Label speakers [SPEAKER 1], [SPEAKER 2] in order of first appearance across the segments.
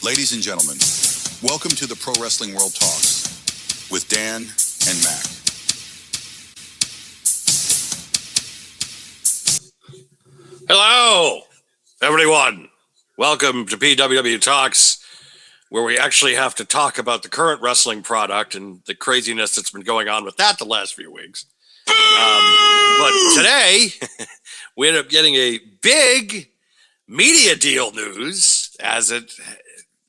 [SPEAKER 1] Ladies and gentlemen, welcome to the Pro Wrestling World Talks with Dan and Mac.
[SPEAKER 2] Hello, everyone. Welcome to PWW Talks, where we actually have to talk about the current wrestling product and the craziness that's been going on with that the last few weeks. But today, we ended up getting a big media deal news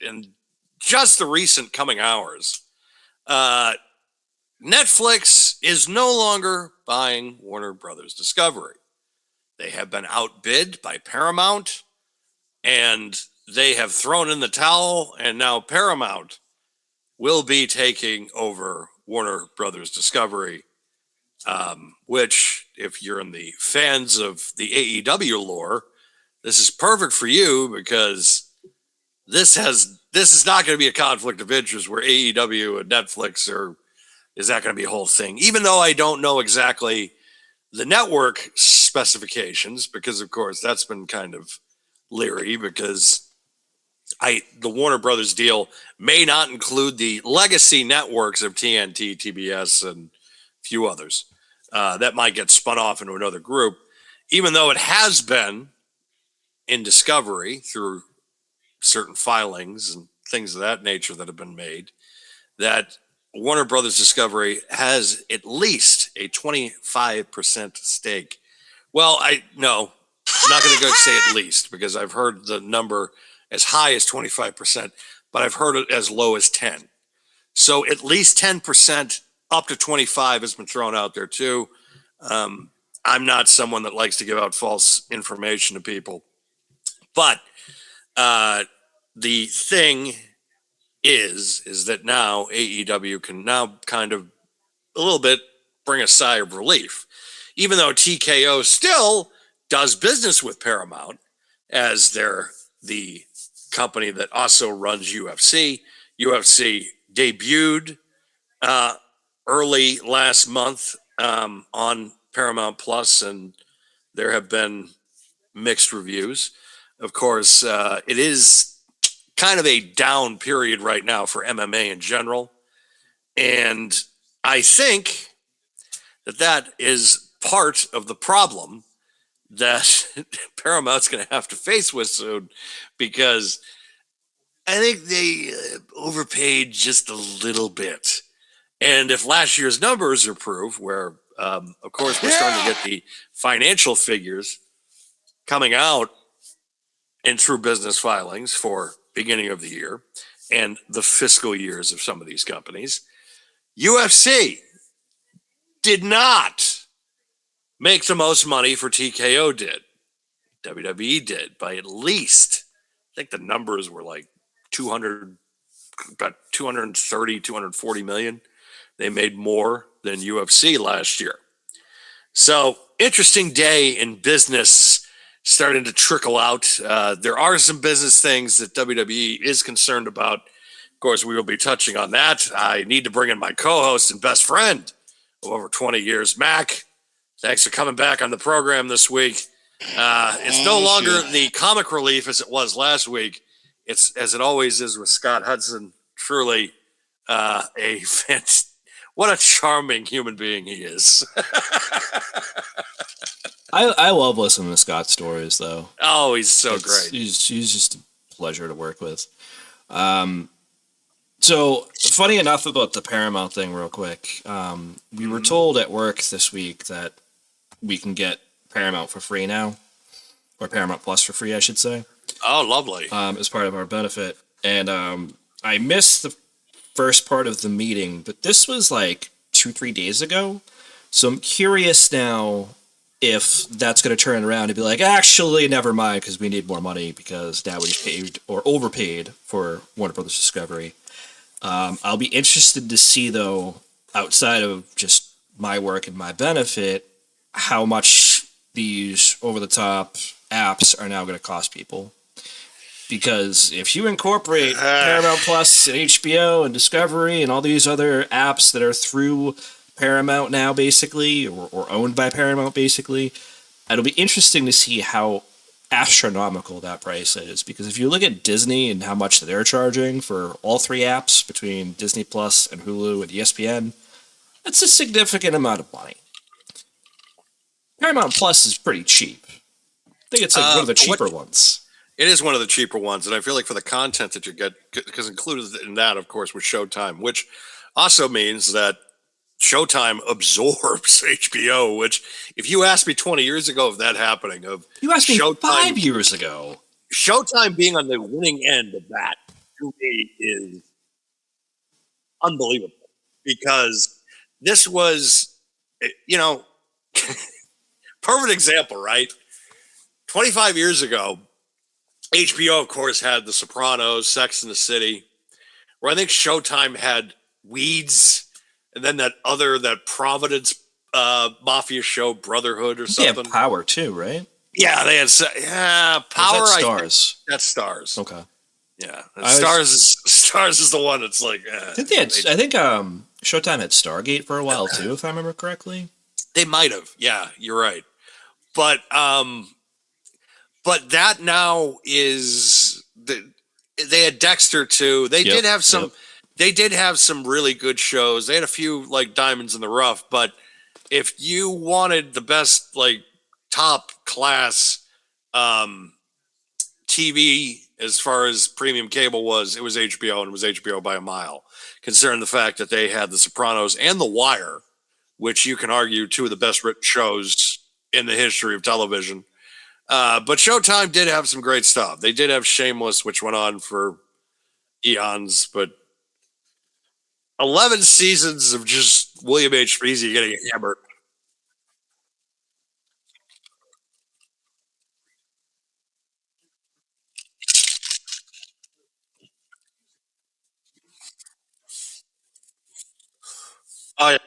[SPEAKER 2] in just the recent coming hours. Netflix is no longer buying Warner Brothers Discovery. They have been outbid by Paramount, and they have thrown in the towel, and now Paramount will be taking over Warner Brothers Discovery, which, if you're in the fans of the AEW lore, this is perfect for you because this is not going to be a conflict of interest where AEW and Netflix is that going to be a whole thing, even though I don't know exactly the network specifications, because of course that's been kind of leery because the Warner Brothers deal may not include the legacy networks of TNT, TBS, and a few others that might get spun off into another group, even though it has been in Discovery through certain filings and things of that nature that have been made, that Warner Brothers Discovery has at least a 25% stake. Well, I'm not going to go say at least, because I've heard the number as high as 25%, but I've heard it as low as 10. So at least 10%, up to 25 has been thrown out there too. I'm not someone that likes to give out false information to people, but the thing is that now AEW can now kind of a little bit bring a sigh of relief, even though TKO still does business with Paramount as they're the company that also runs UFC. UFC debuted early last month on Paramount Plus, and there have been mixed reviews. Of course, it is kind of a down period right now for MMA in general. And I think that is part of the problem that Paramount's going to have to face with soon, because I think they overpaid just a little bit. And if last year's numbers are proof, where, of course, we're starting to get the financial figures coming out in true business filings for beginning of the year and the fiscal years of some of these companies, UFC did not make the most money for TKO did. WWE did by at least, I think the numbers were like about 230, 240 million. They made more than UFC last year. So interesting day in business starting to trickle out. There are some business things that WWE is concerned about. Of course, we will be touching on that. I need to bring in my co-host and best friend of over 20 years, Mac. Thanks for coming back on the program this week. It's no longer the comic relief as it was last week. It's as it always is with Scott Hudson. Truly what a charming human being he is.
[SPEAKER 3] I love listening to Scott's stories, though.
[SPEAKER 2] Oh, he's so great.
[SPEAKER 3] He's just a pleasure to work with. So, funny enough about the Paramount thing real quick. We were told at work this week that we can get Paramount for free now. Or Paramount Plus for free, I should say.
[SPEAKER 2] Oh, lovely.
[SPEAKER 3] As part of our benefit. And I missed the first part of the meeting, but this was like 2-3 days ago. So I'm curious now if that's going to turn around and be like, actually, never mind, because we need more money because now we've paid or overpaid for Warner Brothers Discovery. I'll be interested to see, though, outside of just my work and my benefit, how much these over-the-top apps are now going to cost people. Because if you incorporate Paramount Plus and HBO and Discovery and all these other apps that are through Paramount now, basically, or owned by Paramount, basically, it'll be interesting to see how astronomical that price is, because if you look at Disney and how much they're charging for all three apps between Disney Plus and Hulu and ESPN, that's a significant amount of money. Paramount Plus is pretty cheap. I think it's like one of the cheaper ones.
[SPEAKER 2] It is one of the cheaper ones, and I feel like for the content that you get, because included in that, of course, was Showtime, which also means that Showtime absorbs HBO, which, if you asked me 20 years ago of that happening, of
[SPEAKER 3] You asked me
[SPEAKER 2] Showtime,
[SPEAKER 3] 5 years ago.
[SPEAKER 2] Showtime being on the winning end of that, to me, is unbelievable. Because this was, perfect example, right? 25 years ago, HBO, of course, had The Sopranos, Sex and the City, where I think Showtime had Weeds, and then that Providence mafia show, Brotherhood or something.
[SPEAKER 3] They have Power too, right?
[SPEAKER 2] Yeah, they had Power.
[SPEAKER 3] Is that Stars?
[SPEAKER 2] That's Stars.
[SPEAKER 3] Okay.
[SPEAKER 2] Yeah, Stars is the one that's like.
[SPEAKER 3] I think Showtime had Stargate for a while too, if I remember correctly.
[SPEAKER 2] They might have. Yeah, you're right. But that now is they had Dexter too. They did have some. Yep. They did have some really good shows. They had a few like diamonds in the rough. But if you wanted the best like top class TV as far as premium cable was, it was HBO, and it was HBO by a mile. Considering the fact that they had The Sopranos and The Wire, which you can argue two of the best written shows in the history of television. But Showtime did have some great stuff. They did have Shameless, which went on for eons, but 11 seasons of just William H. Freezy getting hammered. Oh, yeah.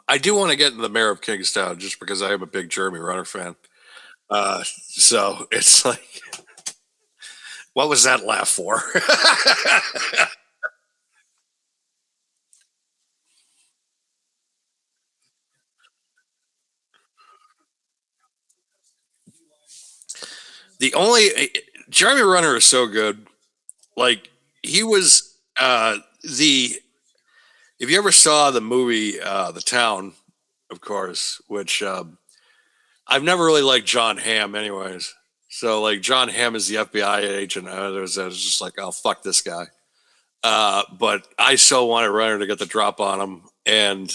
[SPEAKER 2] I do want to get into the Mayor of Kingstown just because I am a big Jeremy Renner fan. So it's like, what was that laugh for? Jeremy Renner is so good. Like, he was if you ever saw the movie The Town, of course, which I've never really liked John Hamm anyways. So like John Hamm is the FBI agent. I was just like, oh, fuck this guy. But I so wanted Renner to get the drop on him. And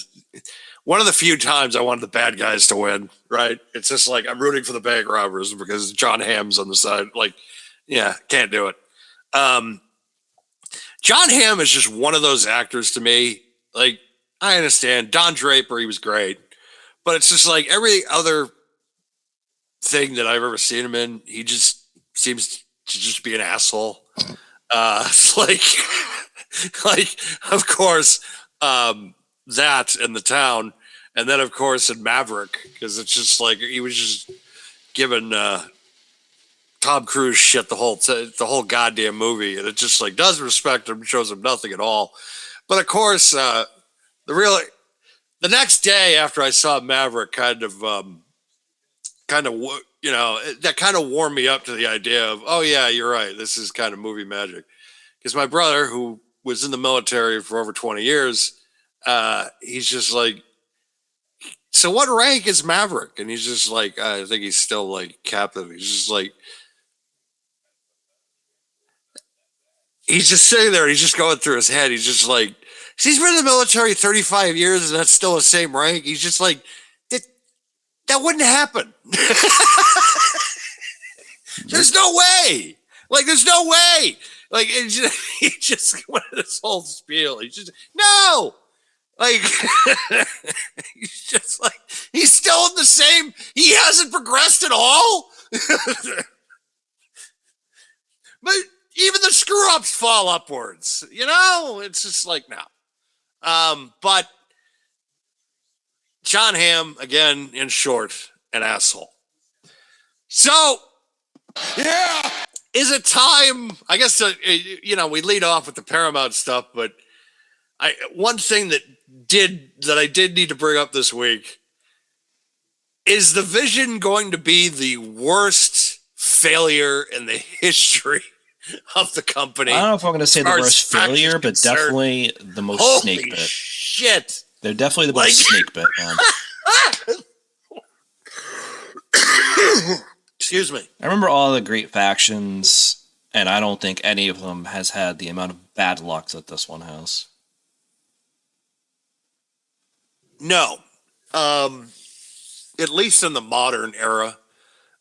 [SPEAKER 2] one of the few times I wanted the bad guys to win, right? It's just like I'm rooting for the bank robbers because John Hamm's on the side. Like, yeah, can't do it. John Hamm is just one of those actors to me. Like, I understand Don Draper, he was great, but it's just like every other thing that I've ever seen him in, he just seems to just be an asshole. It's like, of course, that in The Town, and then of course in Maverick, because it's just like he was just giving Tom Cruise shit the whole goddamn movie, and it just like doesn't respect him, shows him nothing at all. But of course, the next day after I saw Maverick, that kind of warmed me up to the idea of, oh yeah, you're right, this is kind of movie magic. Because my brother, who was in the military for over 20 years, he's just like, so what rank is Maverick? And he's just like, I think he's still like captain. He's just like, he's just sitting there. He's just going through his head. He's just like, he's been in the military 35 years and that's still the same rank. He's just like, that wouldn't happen. There's no way. Like, there's no way. Like, he just went this whole spiel. He's just, no. Like, he's just like, he's still in the same, he hasn't progressed at all. But even the screw ups fall upwards, it's just like, no. But John Hamm, again, in short, an asshole. So, yeah, is it time? I guess, we lead off with the Paramount stuff, but one thing that I did need to bring up this week Is the Vision going to be the worst failure in the history of the company?
[SPEAKER 3] I don't know if I'm going to say the worst failure, but definitely the most
[SPEAKER 2] Holy
[SPEAKER 3] snake bit.
[SPEAKER 2] Shit.
[SPEAKER 3] They're definitely the most snake bit, man.
[SPEAKER 2] Excuse me.
[SPEAKER 3] I remember all the great factions, and I don't think any of them has had the amount of bad luck that this one has.
[SPEAKER 2] No. At least in the modern era.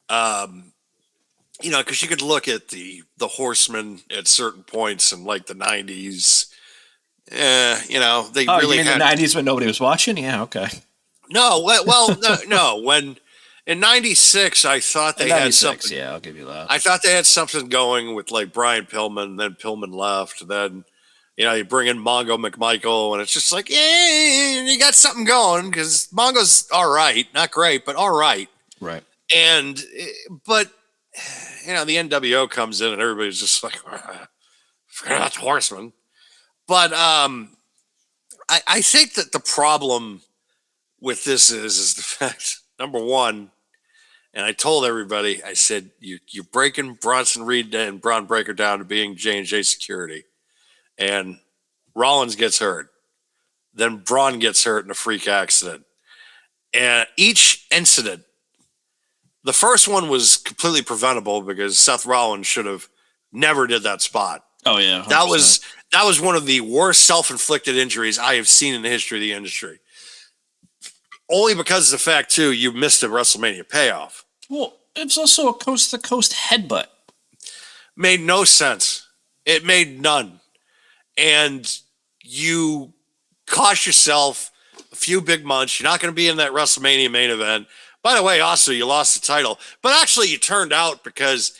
[SPEAKER 2] Because you could look at the Horsemen at certain points in like the 90s. They really
[SPEAKER 3] you mean
[SPEAKER 2] had
[SPEAKER 3] the 90s when nobody was watching? Yeah, okay.
[SPEAKER 2] no. No. When in 96, I thought they had something.
[SPEAKER 3] Yeah, I'll give you that.
[SPEAKER 2] I thought they had something going with like Brian Pillman. Then Pillman left. Then you bring in Mongo McMichael, and it's just like, yeah, you got something going because Mongo's all right, not great, but all right.
[SPEAKER 3] Right.
[SPEAKER 2] But the NWO comes in, and everybody's just like, forget about the Horseman. But I think that the problem with this is the fact, number one, and I told everybody, I said, you're breaking Bronson Reed and Braun Breaker down to being J&J security. And Rollins gets hurt. Then Braun gets hurt in a freak accident. And each incident, the first one was completely preventable because Seth Rollins should have never did that spot.
[SPEAKER 3] Oh, yeah. 100%.
[SPEAKER 2] That was one of the worst self-inflicted injuries I have seen in the history of the industry. Only because of the fact, too, you missed a WrestleMania payoff.
[SPEAKER 3] Well, it's also a coast-to-coast headbutt.
[SPEAKER 2] Made no sense. It made none. And you cost yourself a few big months. You're not going to be in that WrestleMania main event. By the way, also, you lost the title. But actually, you turned out because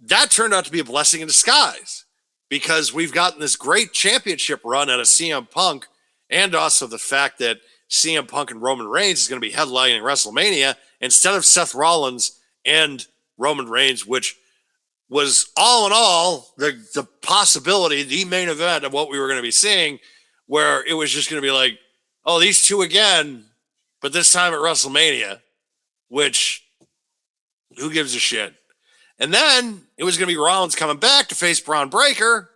[SPEAKER 2] that turned out to be a blessing in disguise. Because we've gotten this great championship run out of CM Punk, and also the fact that CM Punk and Roman Reigns is going to be headlining WrestleMania instead of Seth Rollins and Roman Reigns, which was all in all the possibility, the main event of what we were going to be seeing, where it was just going to be like, oh, these two again, but this time at WrestleMania, which who gives a shit? And then it was going to be Rollins coming back to face Braun Breaker,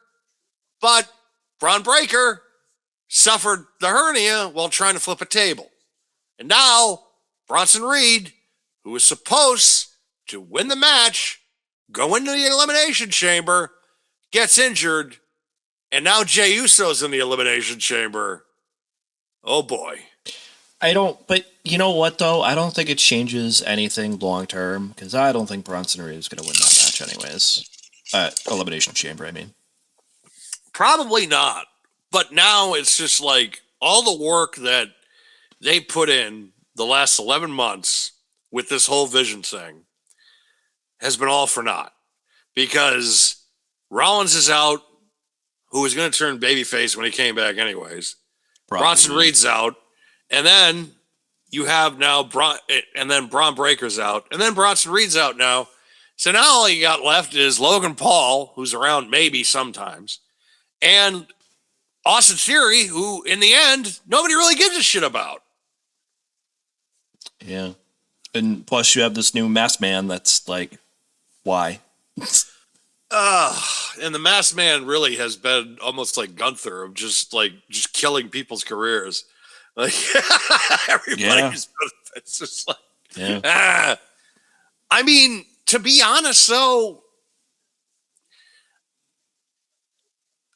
[SPEAKER 2] but Braun Breaker suffered the hernia while trying to flip a table. And now Bronson Reed, who was supposed to win the match, go into the Elimination Chamber, gets injured, and now Jey Uso's in the Elimination Chamber. Oh boy.
[SPEAKER 3] But you know what, though? I don't think it changes anything long term, because I don't think Bronson Reed is going to win that match anyways. Elimination Chamber, I mean.
[SPEAKER 2] Probably not. But now it's just like all the work that they put in the last 11 months with this whole Vision thing has been all for naught. Because Rollins is out, who was going to turn babyface when he came back anyways. Bronson Reed's out. And then you have now Braun Breaker's out. And then Bronson Reed's out now. So now all you got left is Logan Paul, who's around maybe sometimes, and Austin Theory, who in the end, nobody really gives a shit about.
[SPEAKER 3] Yeah. And plus you have this new masked man that's like, why?
[SPEAKER 2] And the masked man really has been almost like Gunther of just killing people's careers. Like everybody's, it's just like, I mean, to be honest, though,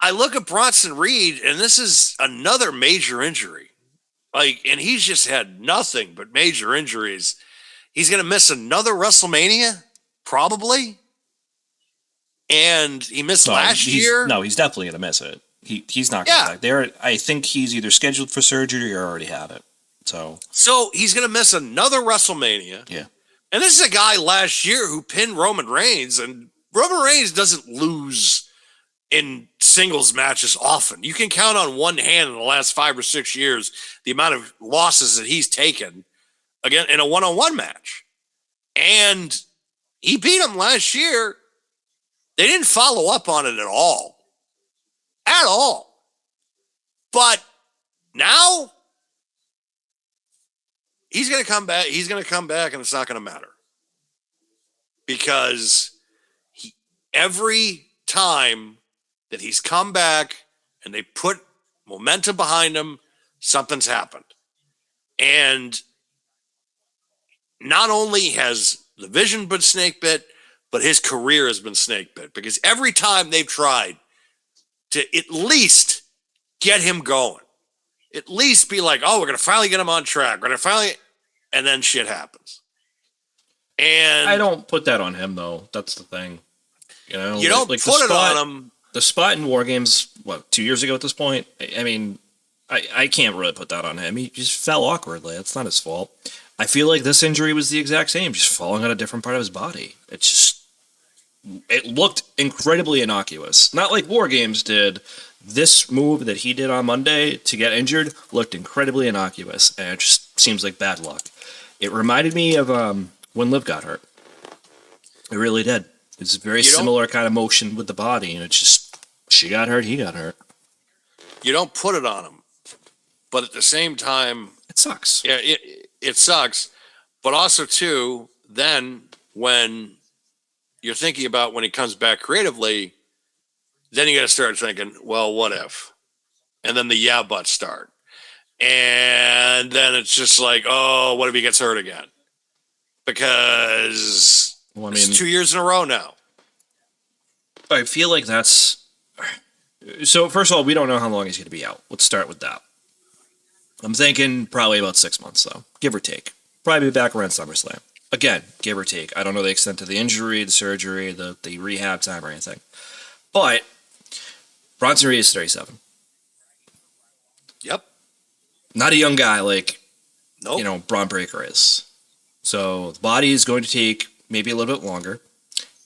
[SPEAKER 2] I look at Bronson Reed, and this is another major injury. And he's just had nothing but major injuries. He's going to miss another WrestleMania, probably. And he missed last year.
[SPEAKER 3] No, he's definitely going to miss it. He's not going back there. I think he's either scheduled for surgery or already had it. So
[SPEAKER 2] he's going to miss another WrestleMania.
[SPEAKER 3] Yeah.
[SPEAKER 2] And this is a guy last year who pinned Roman Reigns, and Roman Reigns doesn't lose in singles matches often. You can count on one hand in the last 5 or 6 years the amount of losses that he's taken again in a one-on-one match. And he beat him last year. They didn't follow up on it at all. At all. But now he's going to come back. He's going to come back, and it's not going to matter because every time that he's come back and they put momentum behind him, something's happened. And not only has the vision been snake bit, but his career has been snake bit because every time they've tried to at least get him going, at least be like, oh, we're going to finally get him on track. We're going to finally, and then shit happens. And
[SPEAKER 3] I don't put that on him, though. That's the thing. You know,
[SPEAKER 2] you don't
[SPEAKER 3] like
[SPEAKER 2] put it on him.
[SPEAKER 3] The spot in War Games, 2 years ago at this point? I mean, I can't really put that on him. He just fell awkwardly. That's not his fault. I feel like this injury was the exact same, just falling on a different part of his body. It looked incredibly innocuous. Not like War Games did. This move that he did on Monday to get injured looked incredibly innocuous, and it just seems like bad luck. It reminded me of when Liv got hurt. It really did. It's a very similar kind of motion with the body, and it's just, she got hurt, he got hurt.
[SPEAKER 2] You don't put it on him, but at the same time,
[SPEAKER 3] it sucks.
[SPEAKER 2] Yeah, it sucks. But also, too, then when you're thinking about when he comes back creatively, then you got to start thinking, well, what if? And then the yeah buts start. And then it's just like, oh, what if he gets hurt again? Because it's 2 years in a row now.
[SPEAKER 3] I feel like that's... So, first of all, we don't know how long he's going to be out. Let's start with that. I'm thinking probably about 6 months, though, give or take. Probably be back around SummerSlam. Again, give or take. I don't know the extent of the injury, the surgery, the rehab time or anything. But Bronson Reed is 37.
[SPEAKER 2] Yep.
[SPEAKER 3] Not a young guy like,
[SPEAKER 2] nope.
[SPEAKER 3] Braun Breaker is. So the body is going to take maybe a little bit longer.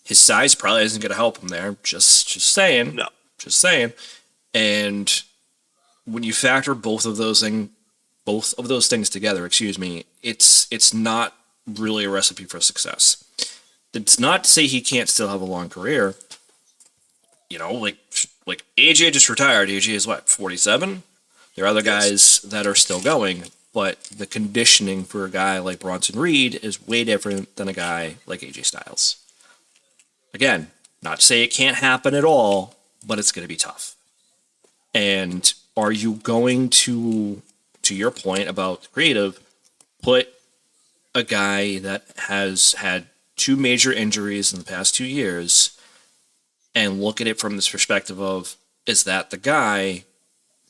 [SPEAKER 3] His size probably isn't going to help him there. Just saying.
[SPEAKER 2] No.
[SPEAKER 3] Just saying. And when you factor both of those things together, it's not really a recipe for success. It's not to say he can't still have a long career. Like AJ just retired. AJ is 47? There are other guys that are still going, but the conditioning for a guy like Bronson Reed is way different than a guy like AJ Styles. Again, not to say it can't happen at all, but it's going to be tough. And are you going to your point about the creative, put a guy that has had 2 major injuries in the past 2 years and look at it from this perspective of, is that the guy?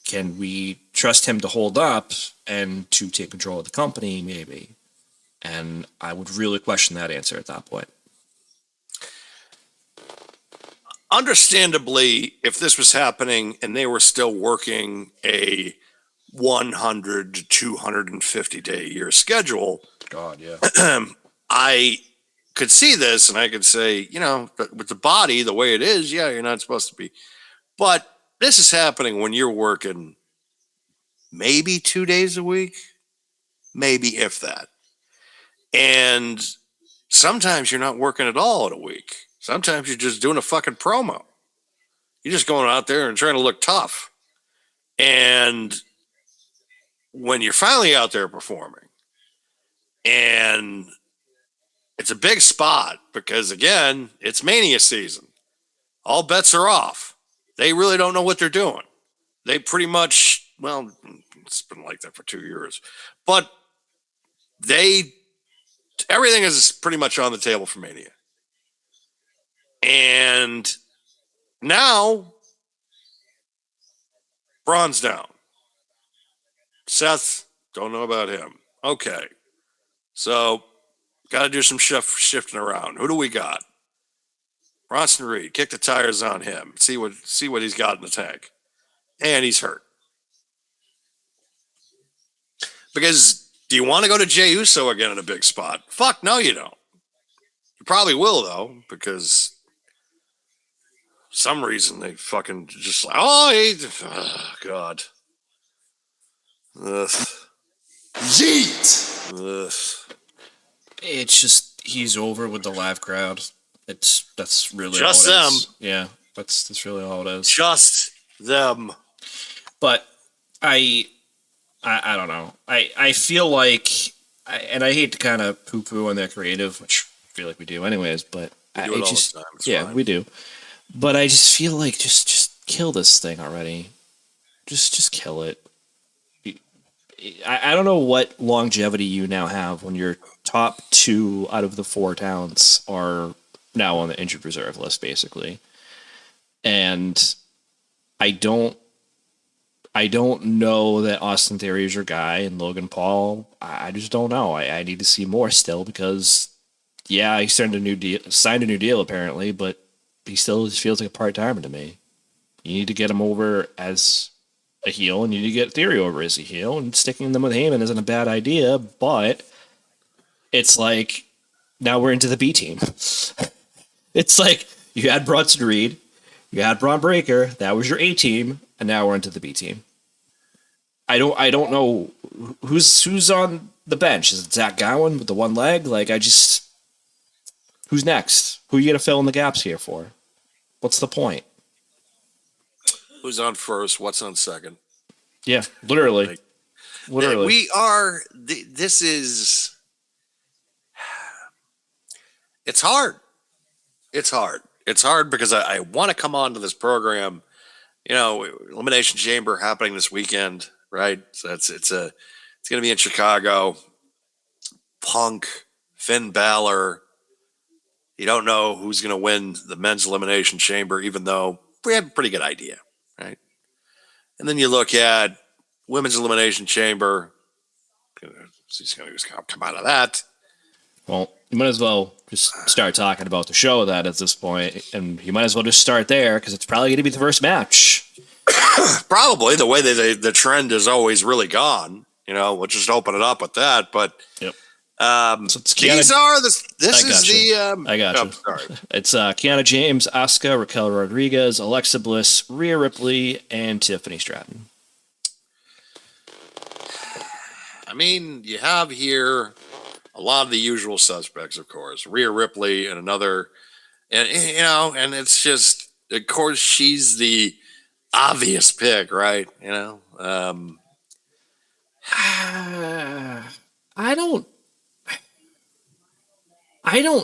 [SPEAKER 3] Can we trust him to hold up and to take control of the company, maybe? And I would really question that answer at that point.
[SPEAKER 2] Understandably, if this was happening and they were still working a 100 to 250 day a year schedule,
[SPEAKER 3] God, yeah.
[SPEAKER 2] I could see this and I could say, with the body the way it is, yeah, you're not supposed to be. But this is happening when you're working maybe 2 days a week, maybe if that. And sometimes you're not working at all in a week. Sometimes you're just doing a fucking promo. You're just going out there and trying to look tough. And when you're finally out there performing, and it's a big spot because, again, it's Mania season. All bets are off. They really don't know what they're doing. They pretty much, it's been like that for 2 years. But everything is pretty much on the table for Mania. And now, Braun's down. Seth, don't know about him. Okay. So, got to do some shifting around. Who do we got? Bronson Reed. Kick the tires on him. See what he's got in the tank. And he's hurt. Because do you want to go to Jey Uso again in a big spot? Fuck, no, you don't. You probably will, though, because some reason they fucking just like, oh, God. Ugh.
[SPEAKER 1] Yeet!
[SPEAKER 2] Ugh.
[SPEAKER 3] It's just, he's over with the live crowd. That's really
[SPEAKER 2] just
[SPEAKER 3] all it
[SPEAKER 2] them.
[SPEAKER 3] is. Yeah, that's really all it is.
[SPEAKER 2] Just them.
[SPEAKER 3] But I don't know. I feel like I hate to kind of poo-poo on their creative, which I feel like we do anyways, but
[SPEAKER 2] We do it all the time. It's fine.
[SPEAKER 3] we do. But I just feel like just kill this thing already. Just kill it. I don't know what longevity you now have when your top 2 out of the 4 towns are now on the injured reserve list, basically. And I don't know that Austin Theory is your guy and Logan Paul. I just don't know. I need to see more still because, yeah, he signed a new deal apparently, but he still just feels like a part-timer to me. You need to get him over as a heel, and you need to get Theory over as a heel, and sticking them with Heyman isn't a bad idea, but it's like now we're into the B team. It's like you had Bronson Reed, you had Braun Breaker, that was your A team, and now we're into the B team. I don't know who's on the bench. Is it Zach Gowen with the one leg? Like who's next? Who are you gonna fill in the gaps here for? What's the point?
[SPEAKER 2] Who's on first? What's on second?
[SPEAKER 3] Yeah, literally. Literally.
[SPEAKER 2] We are. This is. It's hard. It's hard. It's hard because I want to come on to this program. You know, Elimination Chamber happening this weekend, right? So it's going to be in Chicago. Punk, Finn Balor. You don't know who's going to win the men's Elimination Chamber, even though we have a pretty good idea, right? And then you look at women's Elimination Chamber. She's going to come out of that.
[SPEAKER 3] Well, you might as well just start talking about the show that at this point, and you might as well just start there because it's probably going to be the first match.
[SPEAKER 2] Probably the way the trend is always really gone. You know, we'll just open it up with that. But
[SPEAKER 3] yep.
[SPEAKER 2] So these are this is the.
[SPEAKER 3] I got you.
[SPEAKER 2] Sorry.
[SPEAKER 3] It's Kiana James, Asuka, Raquel Rodriguez, Alexa Bliss, Rhea Ripley, and Tiffany Stratton.
[SPEAKER 2] I mean, you have here a lot of the usual suspects, of course. Rhea Ripley and another, and you know, and it's just, of course, she's the obvious pick, right? You know,
[SPEAKER 3] I don't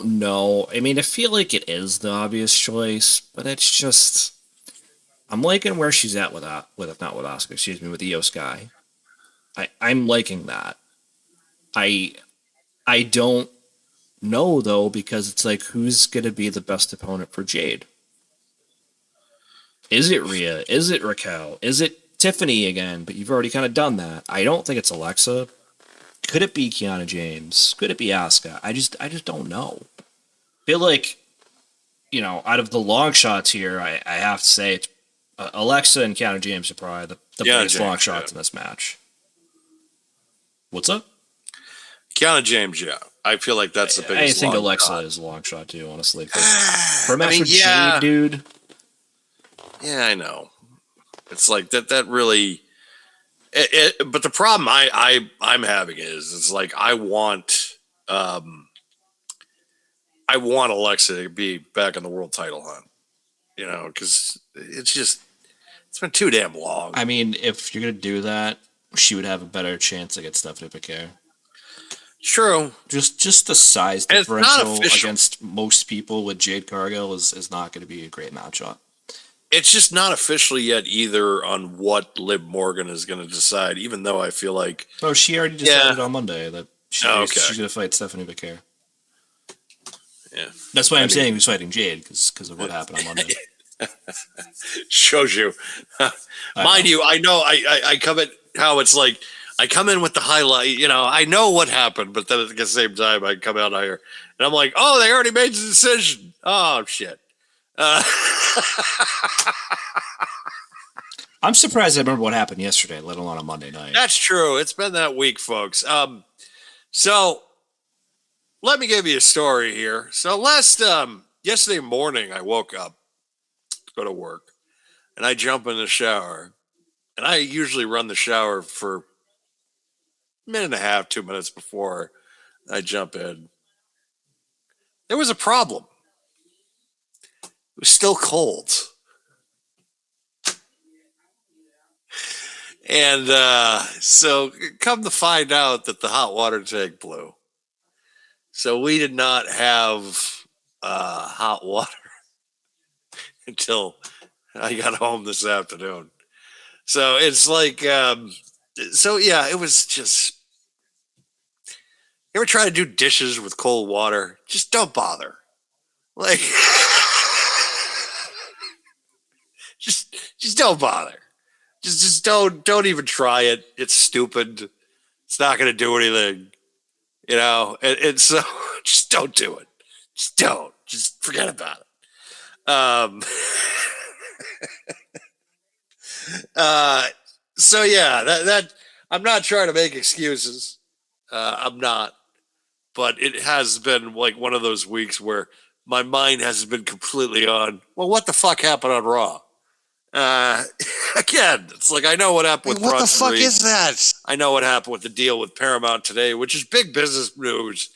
[SPEAKER 3] know. I mean, I feel like it is the obvious choice, but it's just I'm liking where she's at with Asuka, excuse me, with Io Sky. I'm liking that. I don't know though, because it's like, who's gonna be the best opponent for Jade? Is it Rhea? Is it Raquel? Is it Tiffany again? But you've already kind of done that. I don't think it's Alexa. Could it be Kiana James? Could it be Asuka? I just don't know. Feel like, you know, out of the long shots here, I have to say it's Alexa and Kiana James are probably the biggest long shots in this match. What's up?
[SPEAKER 2] Kiana James, yeah. I feel like that's the biggest.
[SPEAKER 3] I think Alexa is a long shot too, honestly. For a match with Jade, dude.
[SPEAKER 2] Yeah, I know. It's like that really. But the problem I'm having is it's like I want Alexa to be back in the world title hunt, you know, because it's been too damn long.
[SPEAKER 3] I mean, if you're gonna do that, she would have a better chance against Stephanie Piquet.
[SPEAKER 2] True.
[SPEAKER 3] Just the size differential against most people with Jade Cargill is not going to be a great matchup.
[SPEAKER 2] It's just not official yet either on what Liv Morgan is going to decide, even though I feel like...
[SPEAKER 3] Oh, she already decided on Monday that she's going to fight Stephanie Piquet.
[SPEAKER 2] Yeah.
[SPEAKER 3] That's why I'm saying who's fighting Jade, because of what happened on Monday.
[SPEAKER 2] Shows you. Mind you, I know I come at how it's like, I come in with the highlight, you know, I know what happened, but then at the same time, I come out here and I'm like, oh, they already made the decision. Oh, shit.
[SPEAKER 3] I'm surprised I remember what happened yesterday, let alone on Monday night.
[SPEAKER 2] That's true. It's been that week, folks. So let me give you a story here. So yesterday morning, I woke up to go to work and I jump in the shower, and I usually run the shower for a minute and a half, 2 minutes before I jump in. There was a problem. It was still cold. And so come to find out that the hot water tank blew. So we did not have hot water until I got home this afternoon. So it's like, so yeah, it was just. You ever try to do dishes with cold water? Just don't bother. Like, just don't bother. Just don't even try it. It's stupid. It's not going to do anything. You know, and so just don't do it. Just don't. Just forget about it. So yeah, that I'm not trying to make excuses. I'm not, but it has been like one of those weeks where my mind hasn't been completely on. Well, what the fuck happened on Raw? Again, it's like I know what happened with
[SPEAKER 1] what the
[SPEAKER 2] Bronson
[SPEAKER 1] fuck
[SPEAKER 2] Reed.
[SPEAKER 1] is that?
[SPEAKER 2] I know what happened with the deal with Paramount today, which is big business news,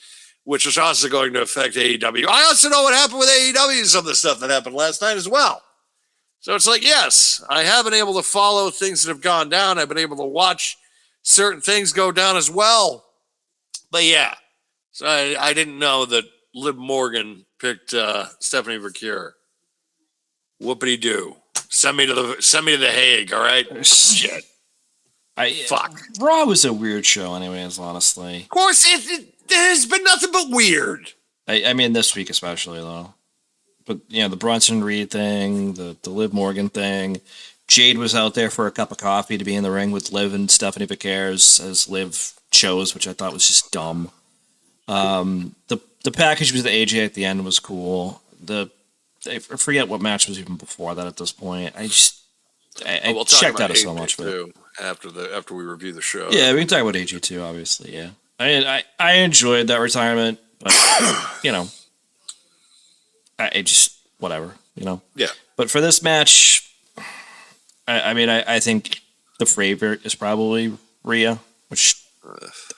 [SPEAKER 2] which is also going to affect AEW. I also know what happened with AEW and some of the stuff that happened last night as well. So it's like, yes, I have been able to follow things that have gone down. I've been able to watch certain things go down as well. But yeah, so I didn't know that Liv Morgan picked Stephanie Vercure. Whoopity doo. Send me to the Hague, all right? Shit. Fuck.
[SPEAKER 3] Raw was a weird show, anyways. Honestly,
[SPEAKER 2] Of course, there's been nothing but weird.
[SPEAKER 3] I mean, this week especially though. But you know, the Bronson Reed thing, the Liv Morgan thing. Jade was out there for a cup of coffee to be in the ring with Liv and Stephanie Vercure as Liv chose, which I thought was just dumb. The package with the AJ at the end was cool. I forget what match was even before that at this point. I
[SPEAKER 2] We'll
[SPEAKER 3] checked out
[SPEAKER 2] AJ
[SPEAKER 3] so much for it.
[SPEAKER 2] too after we review the show.
[SPEAKER 3] Yeah, we can talk about AJ too, obviously. Yeah, I enjoyed that retirement, but you know, I just whatever, you know.
[SPEAKER 2] Yeah.
[SPEAKER 3] But for this match, I think the favorite is probably Rhea, which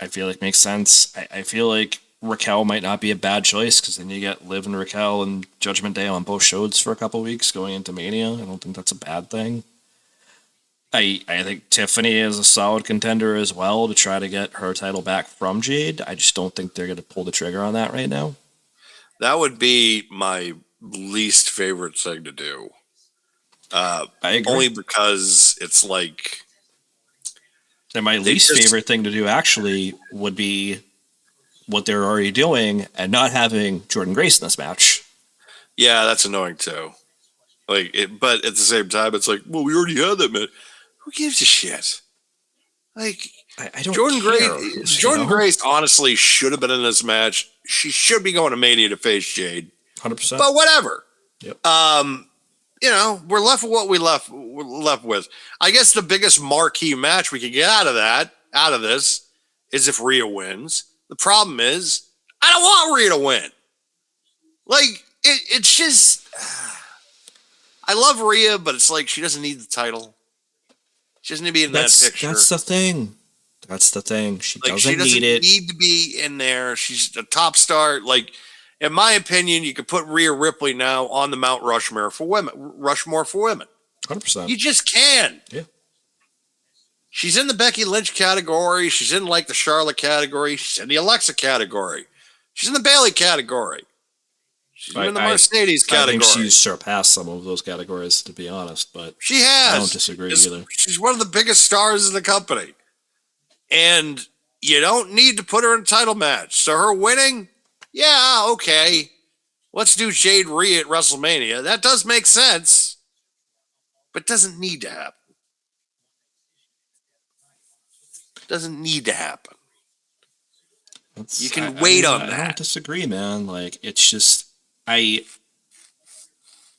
[SPEAKER 3] I feel like makes sense. I feel like Raquel might not be a bad choice because then you get Liv and Raquel and Judgment Day on both shows for a couple weeks going into Mania. I don't think that's a bad thing. I think Tiffany is a solid contender as well to try to get her title back from Jade. I just don't think they're going to pull the trigger on that right now.
[SPEAKER 2] That would be my least favorite thing to do.
[SPEAKER 3] I agree.
[SPEAKER 2] Only because it's like...
[SPEAKER 3] And my least favorite thing to do actually would be what they're already doing and not having Jordan Grace in this match.
[SPEAKER 2] Yeah, that's annoying too. But at the same time, it's like, well, we already had that match. Who gives a shit? Like,
[SPEAKER 3] I don't care.
[SPEAKER 2] Jordan Grace honestly should have been in this match. She should be going to Mania to face Jade.
[SPEAKER 3] 100%.
[SPEAKER 2] But whatever.
[SPEAKER 3] Yep.
[SPEAKER 2] You know, we're left with what we're left with. I guess the biggest marquee match we could get out of this, is if Rhea wins. The problem is, I don't want Rhea to win. Like, it's just, I love Rhea, but it's like she doesn't need the title. She doesn't need to be in that picture.
[SPEAKER 3] That's the thing. She
[SPEAKER 2] like,
[SPEAKER 3] doesn't
[SPEAKER 2] she doesn't
[SPEAKER 3] need it.
[SPEAKER 2] need to be in there. She's a top star. Like, in my opinion, you could put Rhea Ripley now on the Mount Rushmore for women.
[SPEAKER 3] 100%.
[SPEAKER 2] You just can.
[SPEAKER 3] Yeah.
[SPEAKER 2] She's in the Becky Lynch category. She's in like the Charlotte category. She's in the Alexa category. She's in the Bayley category. She's in the Mercedes category.
[SPEAKER 3] I think she's surpassed some of those categories, to be honest. But
[SPEAKER 2] she has.
[SPEAKER 3] I don't disagree either.
[SPEAKER 2] She's one of the biggest stars in the company. And you don't need to put her in a title match. So her winning, yeah, okay. Let's do Jade Rhea at WrestleMania. That does make sense. But doesn't need to happen. Doesn't need to happen. You can wait on that.
[SPEAKER 3] I don't disagree, man. Like, it's just,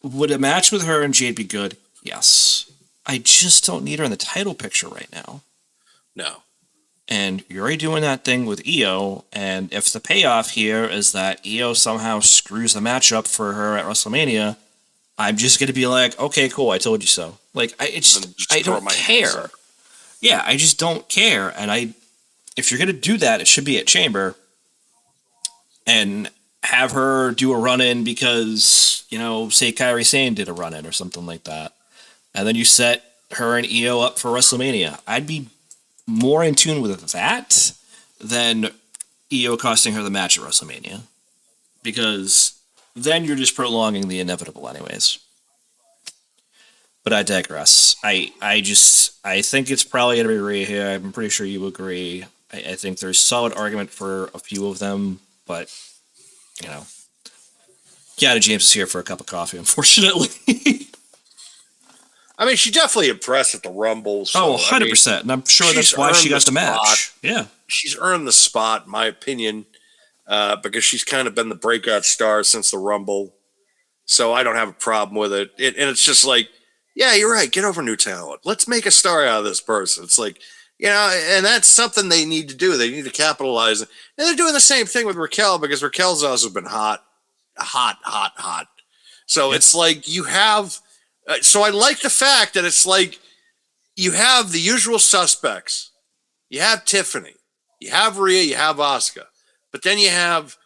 [SPEAKER 3] would a match with her and Jade be good? Yes. I just don't need her in the title picture right now.
[SPEAKER 2] No.
[SPEAKER 3] And you're already doing that thing with Io, and if the payoff here is that Io somehow screws the match up for her at WrestleMania, I'm just going to be like, okay, cool, I told you so. Like, I don't care. Yeah, I just don't care. And if you're going to do that, it should be at Chamber. And have her do a run-in because, say Kairi Sane did a run-in or something like that. And then you set her and Io up for WrestleMania. I'd be more in tune with that than Io costing her the match at WrestleMania, because then you're just prolonging the inevitable anyways. But I digress. I think it's probably going to be Rhea here. I'm pretty sure you agree. I think there's solid argument for a few of them, but, you know, Kiana James is here for a cup of coffee, unfortunately.
[SPEAKER 2] I mean, she definitely impressed at the Rumble. So,
[SPEAKER 3] 100%. And I'm sure that's why she got the match. Yeah.
[SPEAKER 2] She's earned the spot, in my opinion, because she's kind of been the breakout star since the Rumble. So I don't have a problem with it. And it's just like, yeah, you're right. Get over new talent. Let's make a star out of this person. It's like, you know, and that's something they need to do. They need to capitalize. And they're doing the same thing with Raquel, because Raquel's also been hot. So it's like you have, so I like the fact that it's like you have the usual suspects. You have Tiffany, you have Rhea, you have Asuka, but then you have,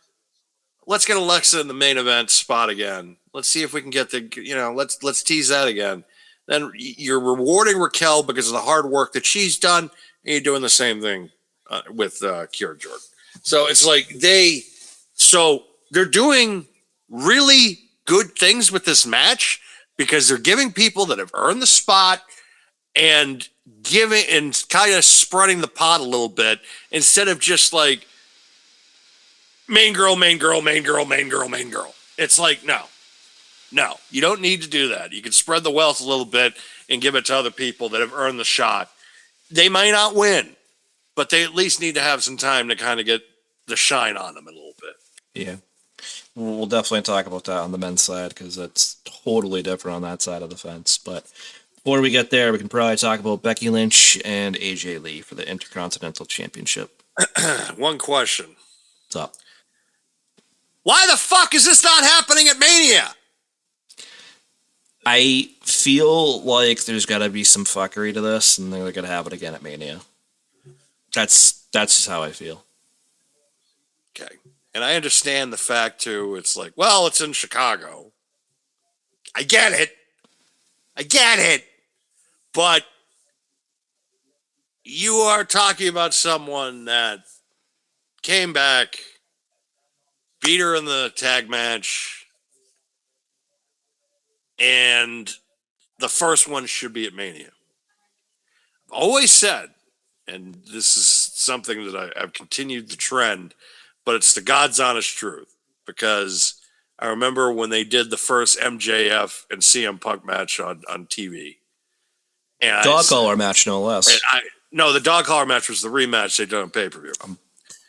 [SPEAKER 2] let's get Alexa in the main event spot again. Let's see if we can get the, you know, let's tease that again. Then you're rewarding Raquel because of the hard work that she's done, and you're doing the same thing with Kiera Jordan. So it's like they're doing really good things with this match, because they're giving people that have earned the spot and giving and kind of spreading the pot a little bit, instead of just like main girl. It's like, no, you don't need to do that. You can spread the wealth a little bit and give it to other people that have earned the shot. They might not win, but they at least need to have some time to kind of get the shine on them a little bit.
[SPEAKER 3] Yeah. We'll definitely talk about that on the men's side, because it's totally different on that side of the fence. But before we get there, we can probably talk about Becky Lynch and AJ Lee for the Intercontinental Championship.
[SPEAKER 2] One question.
[SPEAKER 3] What's up?
[SPEAKER 2] Why the fuck is this not happening at Mania?
[SPEAKER 3] I feel like there's got to be some fuckery to this, and they're going to have it again at Mania. That's just how I feel.
[SPEAKER 2] Okay. And I understand the fact, too, it's like, well, it's in Chicago. I get it. But you are talking about someone that came back, beat her in the tag match, and the first one should be at Mania. I've always said, and this is something that I've continued the trend, but it's the God's honest truth, because I remember when they did the first MJF and CM Punk match on TV. And
[SPEAKER 3] Dog collar match, no less.
[SPEAKER 2] No, the dog collar match was the rematch they did on pay-per-view.
[SPEAKER 3] I'm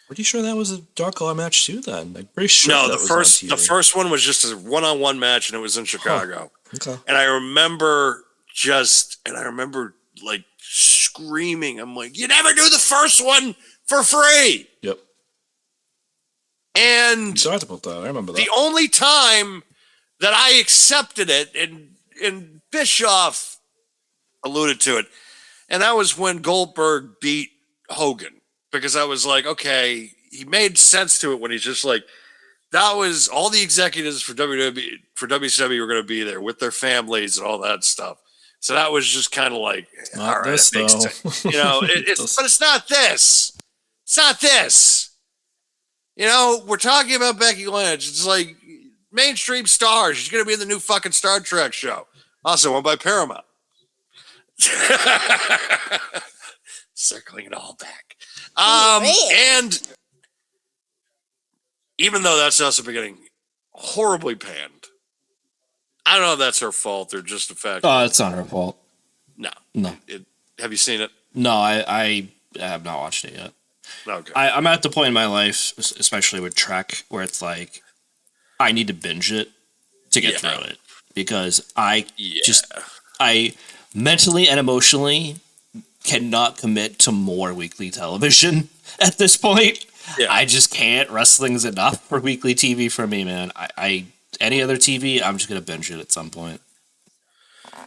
[SPEAKER 3] pretty sure that was a dog collar match too. Then I'm pretty sure.
[SPEAKER 2] No, the first one was just a one-on-one match, and it was in Chicago.
[SPEAKER 3] Huh. Okay.
[SPEAKER 2] And I remember like screaming. I'm like, you never do the first one for free.
[SPEAKER 3] Yep.
[SPEAKER 2] And
[SPEAKER 3] you talked about that. I remember that.
[SPEAKER 2] The only time that I accepted it, and Bischoff alluded to it, and that was when Goldberg beat Hogan, because I was like, okay, he made sense to it when he's just like, that was all the executives for WCW were going to be there with their families and all that stuff. So that was just kind of like,
[SPEAKER 3] not
[SPEAKER 2] all right,
[SPEAKER 3] this,
[SPEAKER 2] it makes
[SPEAKER 3] though.
[SPEAKER 2] sense. You know, but it's not this. It's not this. You know, we're talking about Becky Lynch. It's like mainstream stars. She's going to be in the new fucking Star Trek show. Also owned by Paramount. Circling it all back. And even though that's also been getting horribly panned, I don't know if that's her fault or just the fact.
[SPEAKER 3] Oh, it's not her fault.
[SPEAKER 2] No. Have you seen it?
[SPEAKER 3] No, I have not watched it yet.
[SPEAKER 2] Okay.
[SPEAKER 3] I'm at the point in my life, especially with Trek, where it's like I need to binge it to get through it, because I mentally and emotionally cannot commit to more weekly television at this point. Yeah. I just can't. Wrestling's enough for weekly TV for me, man. I any other TV, I'm just gonna binge it at some point.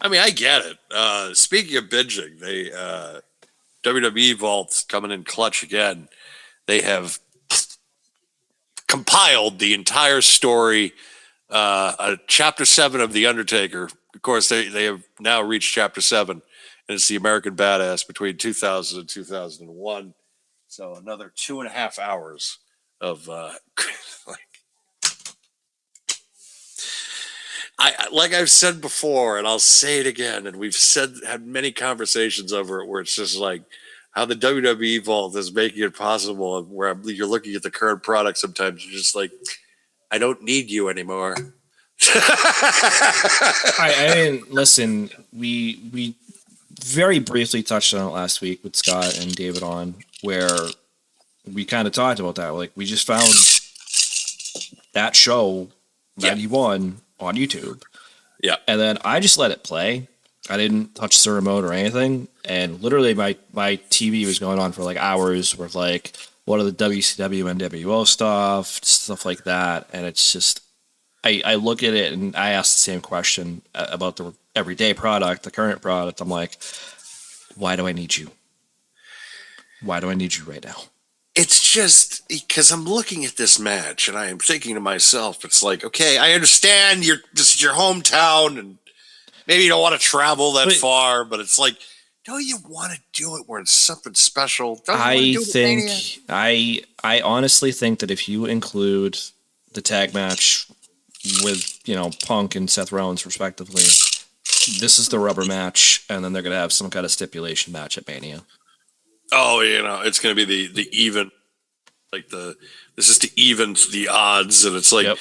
[SPEAKER 2] I mean, I get it. Speaking of binging, they WWE Vault's coming in clutch again. They have compiled the entire story, Chapter 7 of The Undertaker. Of course, they have now reached Chapter 7, and it's the American Badass between 2000 and 2001. So another 2.5 hours of like I've said before, and I'll say it again, and we've had many conversations over it, where it's just like how the WWE vault is making it possible, where you're looking at the current product. Sometimes you're just like, I don't need you anymore.
[SPEAKER 3] I mean, listen, we very briefly touched on it last week with Scott and David on, where we kind of talked about that. Like, we just found that show 91 on YouTube.
[SPEAKER 2] Yeah.
[SPEAKER 3] And then I just let it play. I didn't touch the remote or anything. And literally my TV was going on for like hours with like what are the WCW and NWO stuff like that. And it's just, I look at it and I ask the same question about the everyday product, the current product. I'm like, why do I need you? Why do I need you right now?
[SPEAKER 2] It's just because I'm looking at this match and I am thinking to myself, it's like, okay, I understand this is your hometown and maybe you don't want to travel that far, but it's like, don't you want to do it where it's something special? Don't you want to do it with Mania?
[SPEAKER 3] I honestly think that if you include the tag match with, Punk and Seth Rollins respectively, this is the rubber match, and then they're going to have some kind of stipulation match at Mania.
[SPEAKER 2] Oh, it's going to be the even, like this is to even the odds, and it's like,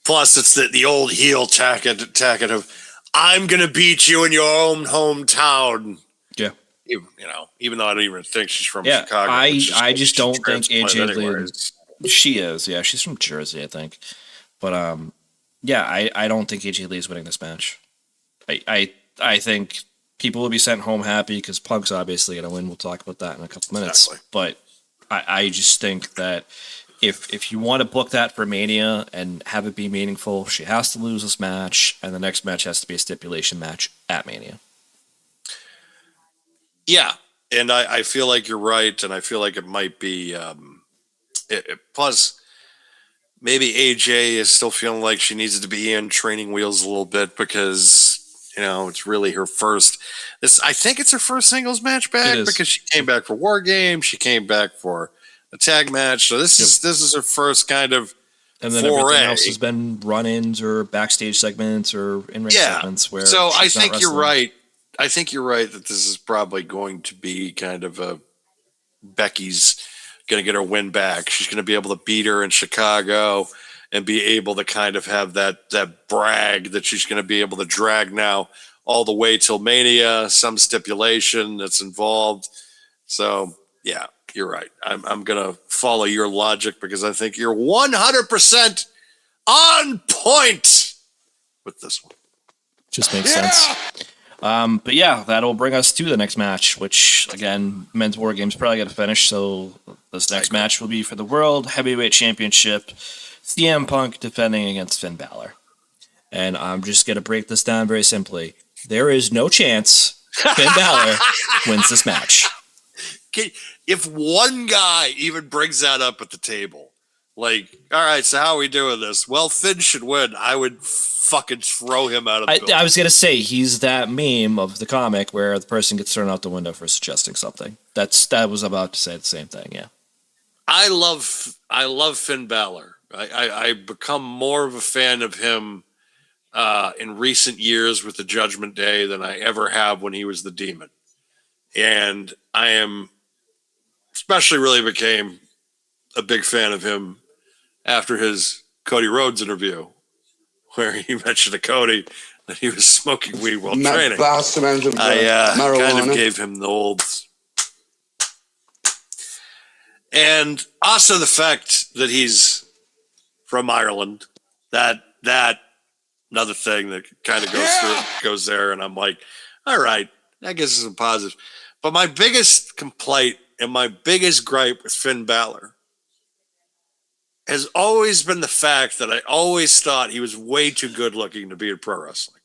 [SPEAKER 2] plus it's the old heel tack of, I'm going to beat you in your own hometown.
[SPEAKER 3] Yeah.
[SPEAKER 2] Even though I don't even think she's from Chicago.
[SPEAKER 3] I just don't think AJ Lee. She is, yeah. She's from Jersey, I think. But I don't think AJ Lee is winning this match. I think people will be sent home happy because Punk's obviously going to win. We'll talk about that in a couple minutes. Exactly. But I just think that if you want to book that for Mania and have it be meaningful, she has to lose this match, and the next match has to be a stipulation match at Mania.
[SPEAKER 2] Yeah, and I feel like you're right, and I feel like it might be. Plus, maybe AJ is still feeling like she needs to be in training wheels a little bit because it's really her first. I think it's her first singles match back because she came back for War Games, she came back for a tag match, so this is her first kind of.
[SPEAKER 3] And then everything else has been run-ins or backstage segments or in-ring segments where.
[SPEAKER 2] So I think you're right. I think you're right that this is probably going to be kind of a Becky's going to get her win back. She's going to be able to beat her in Chicago and be able to kind of have that brag that she's going to be able to drag now all the way till Mania, some stipulation that's involved. So, yeah, you're right. I'm going to follow your logic because I think you're 100% on point with this one.
[SPEAKER 3] Just makes sense. But yeah, that'll bring us to the next match, which, again, Men's War Games probably got to finish, so this next match will be for the World Heavyweight Championship, CM Punk defending against Finn Balor. And I'm just going to break this down very simply. There is no chance Finn Balor wins this match.
[SPEAKER 2] If one guy even brings that up at the table, like, all right, so how are we doing this? Well, Finn should win. I would fucking throw him out of the building.
[SPEAKER 3] I was going to say, he's that meme of the comic where the person gets thrown out the window for suggesting something. That was about to say the same thing, yeah.
[SPEAKER 2] I love Finn Balor. I've become more of a fan of him in recent years with the Judgment Day than I ever have when he was the Demon. And I am especially really became a big fan of him after his Cody Rhodes interview, where he mentioned to Cody that he was smoking weed while training.
[SPEAKER 4] Vast amount of marijuana.
[SPEAKER 2] Kind of gave him the old. And also the fact that he's from Ireland, that another thing that kind of goes there, and I'm like, all right, that gives us some positive. But my biggest complaint and my biggest gripe with Finn Balor has always been the fact that I always thought he was way too good looking to be in pro wrestling.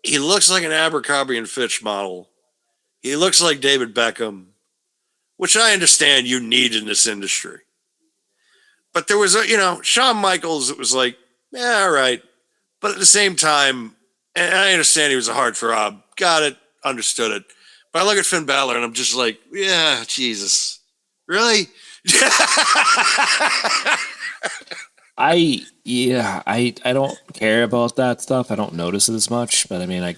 [SPEAKER 2] He looks like an Abercrombie and Fitch model. He looks like David Beckham, which I understand you need in this industry. But there was Shawn Michaels, it was like, yeah, all right. But at the same time, And I understand he was a heartthrob. Got it. Understood it. But I look at Finn Balor and I'm just like, yeah, Jesus. Really?
[SPEAKER 3] I don't care about that stuff. I don't notice it as much, but I mean, I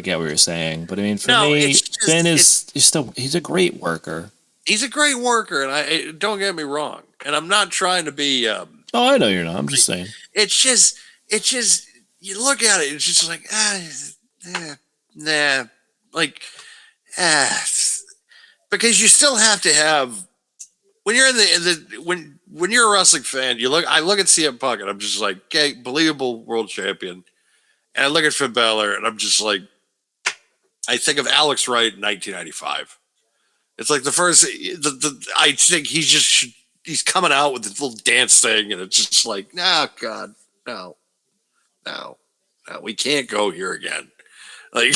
[SPEAKER 3] get what you're saying. But I mean, for me, Finn he's a great worker.
[SPEAKER 2] He's a great worker, and don't get me wrong. And I'm not trying to be.
[SPEAKER 3] Oh, I know you're not. I'm just saying.
[SPEAKER 2] It's just you look at it. It's just like because you still have to have when you're in the when you're a wrestling fan. I look at CM Punk, and I'm just like, okay, believable world champion. And I look at Finn Balor, and I'm just like, I think of Alex Wright in 1995. It's like the first. I think he's coming out with this little dance thing, and it's just like, no, God, no, we can't go here again. Like,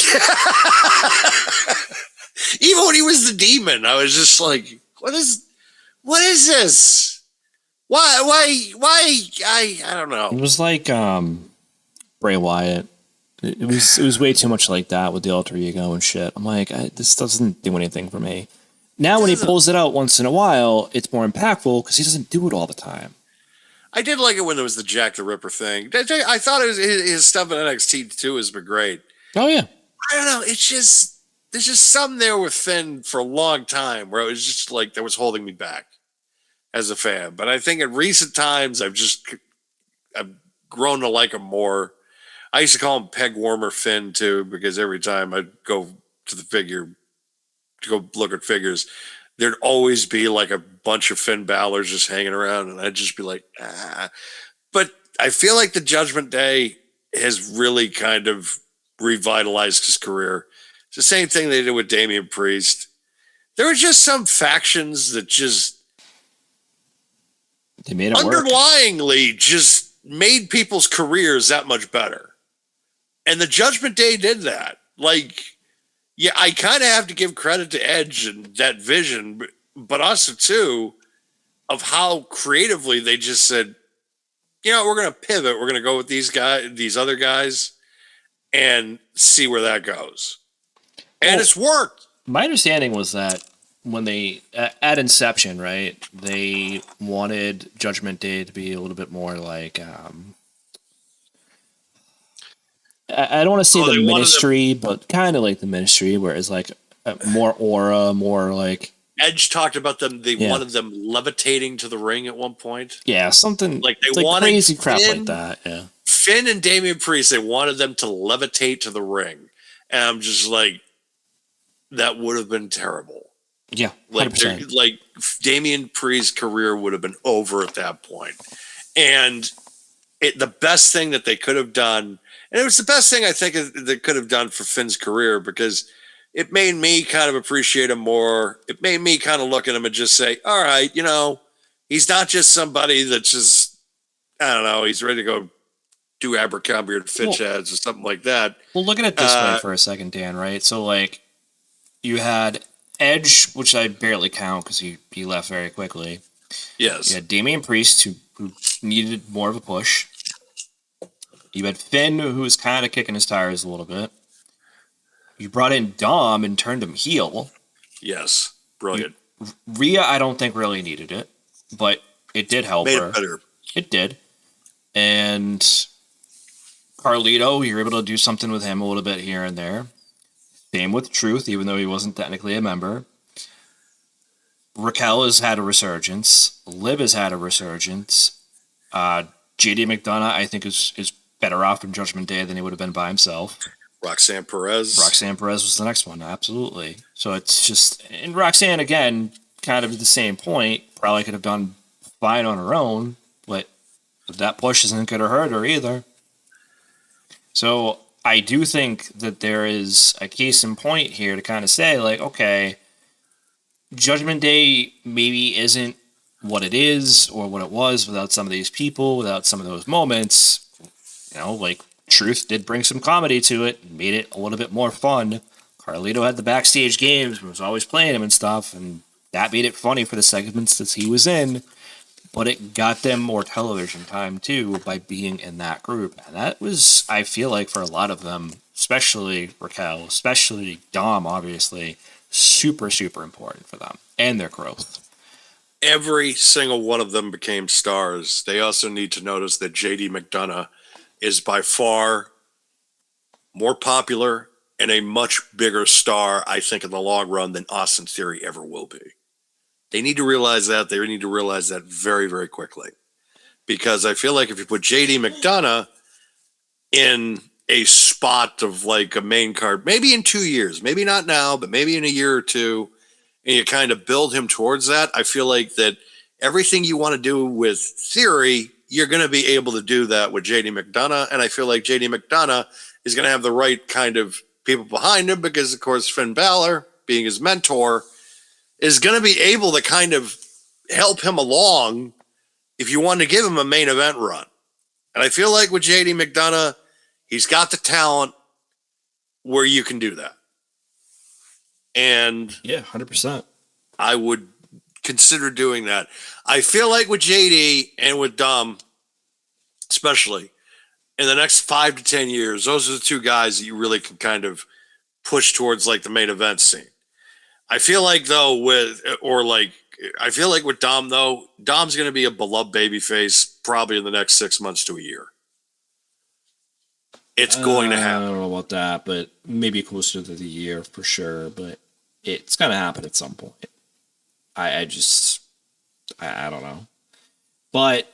[SPEAKER 2] even when he was the demon, I was just like, what is this? Why? I don't know.
[SPEAKER 3] It was like Bray Wyatt. It was way too much like that with the alter ego and shit. I'm like, this doesn't do anything for me. Now, when he pulls it out once in a while, it's more impactful because he doesn't do it all the time.
[SPEAKER 2] I did like it when there was the Jack the Ripper thing. I thought his stuff in NXT too has been great.
[SPEAKER 3] Oh yeah.
[SPEAKER 2] I don't know. It's just there's just something there with Finn for a long time where it was just like that was holding me back as a fan. But I think in recent times I've grown to like him more. I used to call him Peg Warmer Finn too because every time I'd go to the figure to go look at figures, there'd always be like a bunch of Finn Balor's just hanging around, and I'd just be like, ah. But I feel like the Judgment Day has really kind of revitalized his career. It's the same thing they did with Damian Priest. There were just some factions that
[SPEAKER 3] they made it
[SPEAKER 2] underlyingly just made people's careers that much better. And the Judgment Day did that. Like, yeah, I kind of have to give credit to Edge and that vision, but also too of how creatively they just said, we're going to pivot. We're going to go with these other guys, and see where that goes. And it's worked.
[SPEAKER 3] My understanding was that when they at inception, right, they wanted Judgment Day to be a little bit more like. I don't want to say the Ministry, but kind of like the Ministry, where it's like more aura, more like.
[SPEAKER 2] Edge talked about them. They wanted them levitating to the ring at one point.
[SPEAKER 3] Yeah, something
[SPEAKER 2] like they wanted
[SPEAKER 3] crazy crap like that. Yeah,
[SPEAKER 2] Finn and Damian Priest. They wanted them to levitate to the ring, and I'm just like, that would have been terrible.
[SPEAKER 3] Yeah, 100%.
[SPEAKER 2] Like Damian Priest's career would have been over at that point, and the best thing that they could have done. And it was the best thing I think they could have done for Finn's career because it made me kind of appreciate him more. It made me kind of look at him and just say, all right, he's not just somebody that's just, I don't know, he's ready to go do Abercrombie or Fitch ads or something like that.
[SPEAKER 3] Well, look at it this way for a second, Dan, right? So, like, you had Edge, which I barely count because he left very quickly.
[SPEAKER 2] Yes.
[SPEAKER 3] You had Damian Priest, who needed more of a push. You had Finn, who was kind of kicking his tires a little bit. You brought in Dom and turned him heel.
[SPEAKER 2] Yes, brilliant.
[SPEAKER 3] Rhea, I don't think really needed it, but it did help her.
[SPEAKER 2] Made it better.
[SPEAKER 3] It did. And Carlito, you were able to do something with him a little bit here and there. Same with Truth, even though he wasn't technically a member. Raquel has had a resurgence. Liv has had a resurgence. JD McDonough, I think, is better off in Judgment Day than he would have been by himself.
[SPEAKER 2] Roxanne Perez
[SPEAKER 3] was the next one, absolutely. So it's just, and Roxanne, again, kind of at the same point, probably could have done fine on her own, but that push isn't going to hurt her either. So I do think that there is a case in point here to kind of say, like, okay, Judgment Day maybe isn't what it is or what it was without some of these people, without some of those moments. Like Truth did bring some comedy to it, made it a little bit more fun. Carlito had the backstage games, was always playing him and stuff, and that made it funny for the segments that he was in. but it got them more television time too by being in that group. And that was, I feel like, for a lot of them, especially Raquel, especially Dom, obviously, super, super important for them and their growth.
[SPEAKER 2] Every single one of them became stars. They also need to notice that JD McDonough is by far more popular and a much bigger star, I think, in the long run than Austin Theory ever will be. They need to realize that. They need to realize that very, very quickly. Because I feel like if you put JD McDonough in a spot of like a main card, maybe in 2 years, maybe not now, but maybe in a year or two, and you kind of build him towards that, I feel like that everything you want to do with Theory, you're going to be able to do that with JD McDonough. And I feel like JD McDonough is going to have the right kind of people behind him because, of course, Finn Balor, being his mentor, is going to be able to kind of help him along if you want to give him a main event run. And I feel like with JD McDonough, he's got the talent where you can do that. And
[SPEAKER 3] yeah, 100%.
[SPEAKER 2] I would consider doing that. I feel like with JD and with Dom, especially in the next 5 to 10 years, those are the two guys that you really can kind of push towards like the main event scene. I feel like though with Dom though, Dom's going to be a beloved babyface probably in the next 6 months to a year. It's going to happen.
[SPEAKER 3] I don't know about that, but maybe closer to the year for sure. But it's going to happen at some point. I don't know. But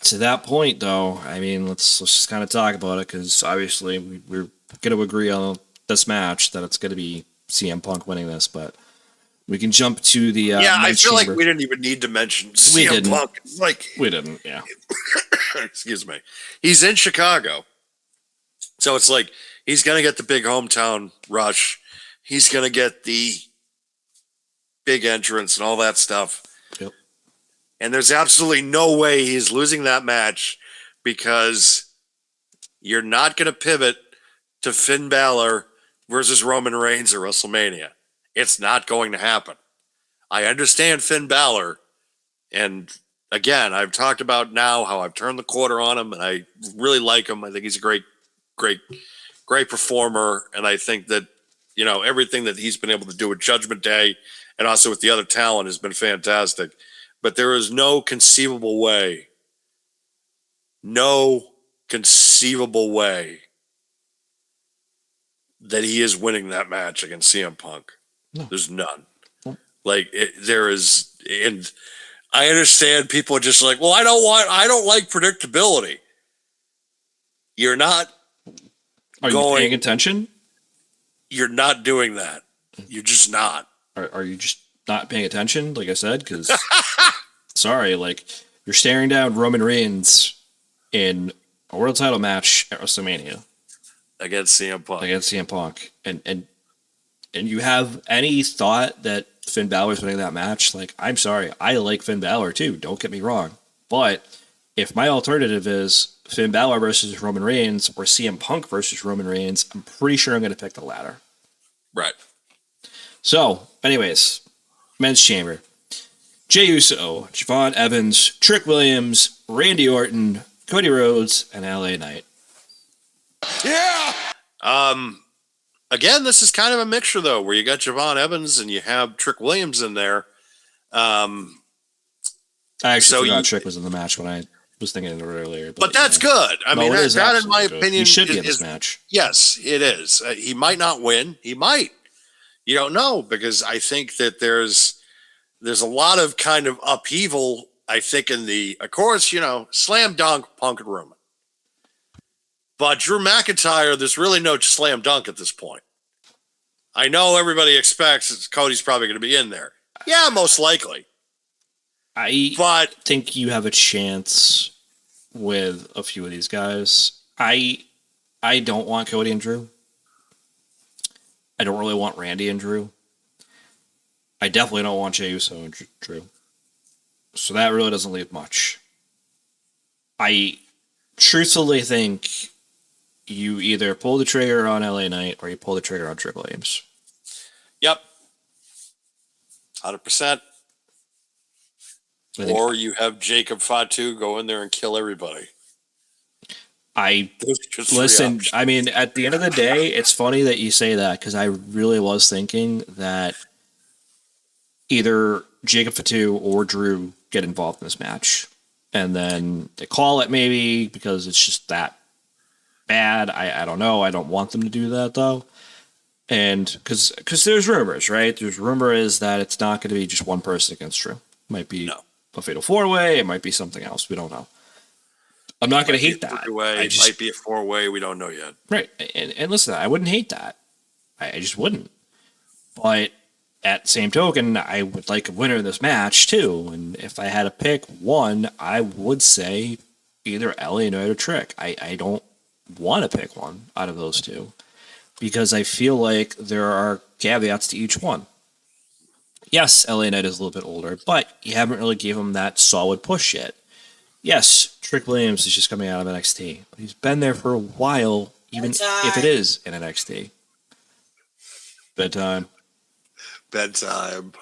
[SPEAKER 3] to that point, though, I mean, let's just kind of talk about it because obviously we're going to agree on this match that it's going to be CM Punk winning this, but we can jump to the
[SPEAKER 2] I feel
[SPEAKER 3] chamber.
[SPEAKER 2] like we didn't even need to mention CM Punk. Like
[SPEAKER 3] we didn't, yeah.
[SPEAKER 2] Excuse me. He's in Chicago. So it's like he's going to get the big hometown rush. He's going to get the big entrance and all that stuff.
[SPEAKER 3] Yep.
[SPEAKER 2] And there's absolutely no way he's losing that match because you're not going to pivot to Finn Balor versus Roman Reigns at WrestleMania. It's not going to happen. I understand Finn Balor. And again, I've talked about now how I've turned the quarter on him and I really like him. I think he's a great performer. And I think that, everything that he's been able to do with Judgment Day and also with the other talent has been fantastic. But there is no conceivable way that he is winning that match against CM Punk. No. There's none. No. There is, and I understand people are just like, well, I don't like predictability. You're not.
[SPEAKER 3] Are you paying attention?
[SPEAKER 2] You're not doing that. You're just not.
[SPEAKER 3] Are you just not paying attention? Like I said, because sorry, you're staring down Roman Reigns in a world title match at WrestleMania
[SPEAKER 2] against CM Punk,
[SPEAKER 3] and you have any thought that Finn Balor's winning that match? I'm sorry, I like Finn Balor too. Don't get me wrong, but if my alternative is Finn Balor versus Roman Reigns or CM Punk versus Roman Reigns, I'm pretty sure I'm going to pick the latter.
[SPEAKER 2] Right.
[SPEAKER 3] So, anyways, men's chamber. Jey Uso, Javon Evans, Trick Williams, Randy Orton, Cody Rhodes, and LA Knight.
[SPEAKER 2] Yeah. Again, this is kind of a mixture though, where you got Javon Evans and you have Trick Williams in there.
[SPEAKER 3] I actually forgot Trick was in the match when I was thinking of it earlier.
[SPEAKER 2] But that's good. I mean, that in my opinion,
[SPEAKER 3] he should be in this match.
[SPEAKER 2] Yes, it is. He might not win. He might. You don't know, because I think that there's a lot of kind of upheaval, I think, of course, slam dunk Punk and Roman. But Drew McIntyre, there's really no slam dunk at this point. I know everybody expects Cody's probably going to be in there. Yeah, most likely.
[SPEAKER 3] I think you have a chance with a few of these guys. I don't want Cody and Drew. I don't really want Randy and Drew. I definitely don't want Jey Uso and Drew. So that really doesn't leave much. I truthfully think you either pull the trigger on LA Knight or you pull the trigger on Trick Williams.
[SPEAKER 2] Yep. 100%. Or you have Jacob Fatu go in there and kill everybody.
[SPEAKER 3] Listen, I mean, at the end of the day, it's funny that you say that because I really was thinking that either Jacob Fatu or Drew get involved in this match. And then they call it maybe because it's just that bad. I don't know. I don't want them to do that, though. And because there's rumors, right? There's rumor is that it's not going to be just one person against Drew. It might be a fatal 4-way. It might be something else. We don't know. I'm not going to hate that.
[SPEAKER 2] It might be a 4-way. We don't know yet.
[SPEAKER 3] Right. And listen, I wouldn't hate that. I just wouldn't. But at the same token, I would like a winner in this match, too. And if I had to pick one, I would say either LA Knight or Trick. I don't want to pick one out of those two because I feel like there are caveats to each one. Yes, LA Knight is a little bit older, but you haven't really gave him that solid push yet. Yes, Trick Williams is just coming out of NXT, but he's been there for a while, even if it is in NXT. Bedtime.
[SPEAKER 2] Bedtime.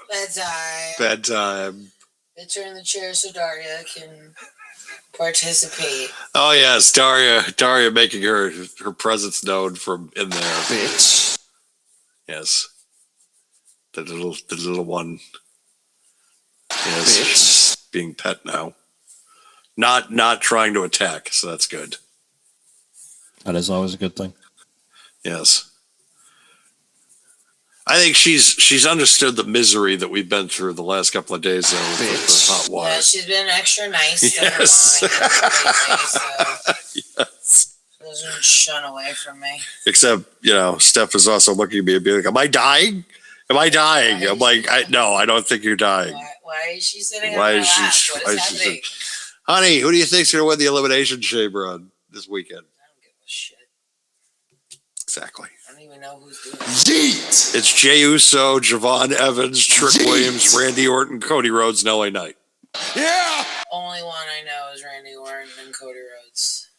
[SPEAKER 5] Turn the chair so Daria can participate.
[SPEAKER 2] Oh yes, Daria making her presence known from in there.
[SPEAKER 4] Bitch.
[SPEAKER 2] Yes. The little one. Yes, she's being pet now. Not trying to attack, so that's good.
[SPEAKER 3] That is always a good thing.
[SPEAKER 2] Yes. I think she's understood the misery that we've been through the last couple of days though, with the hot water.
[SPEAKER 5] Yeah, she's been extra nice.
[SPEAKER 2] Yes.
[SPEAKER 5] Yes. Doesn't shun away from me.
[SPEAKER 2] Except, Steph is also looking at me and being like, "Am I dying? Am I dying?" I'm like, "No, I don't think you're dying."
[SPEAKER 5] Why is she sitting?
[SPEAKER 2] Why
[SPEAKER 5] on
[SPEAKER 2] is
[SPEAKER 5] my
[SPEAKER 2] she?
[SPEAKER 5] lap?
[SPEAKER 2] Why
[SPEAKER 5] What
[SPEAKER 2] is
[SPEAKER 5] is
[SPEAKER 2] she?
[SPEAKER 5] happening?
[SPEAKER 2] Honey, who do you think's gonna win the Elimination Chamber on this weekend?
[SPEAKER 5] I don't give a shit.
[SPEAKER 2] Exactly.
[SPEAKER 5] I don't even know who's doing it.
[SPEAKER 2] It's Jey Uso, Javon Evans, Trick Williams, Randy Orton, Cody Rhodes, and LA Knight.
[SPEAKER 4] Yeah.
[SPEAKER 5] Only one I know is Randy Orton and Cody Rhodes.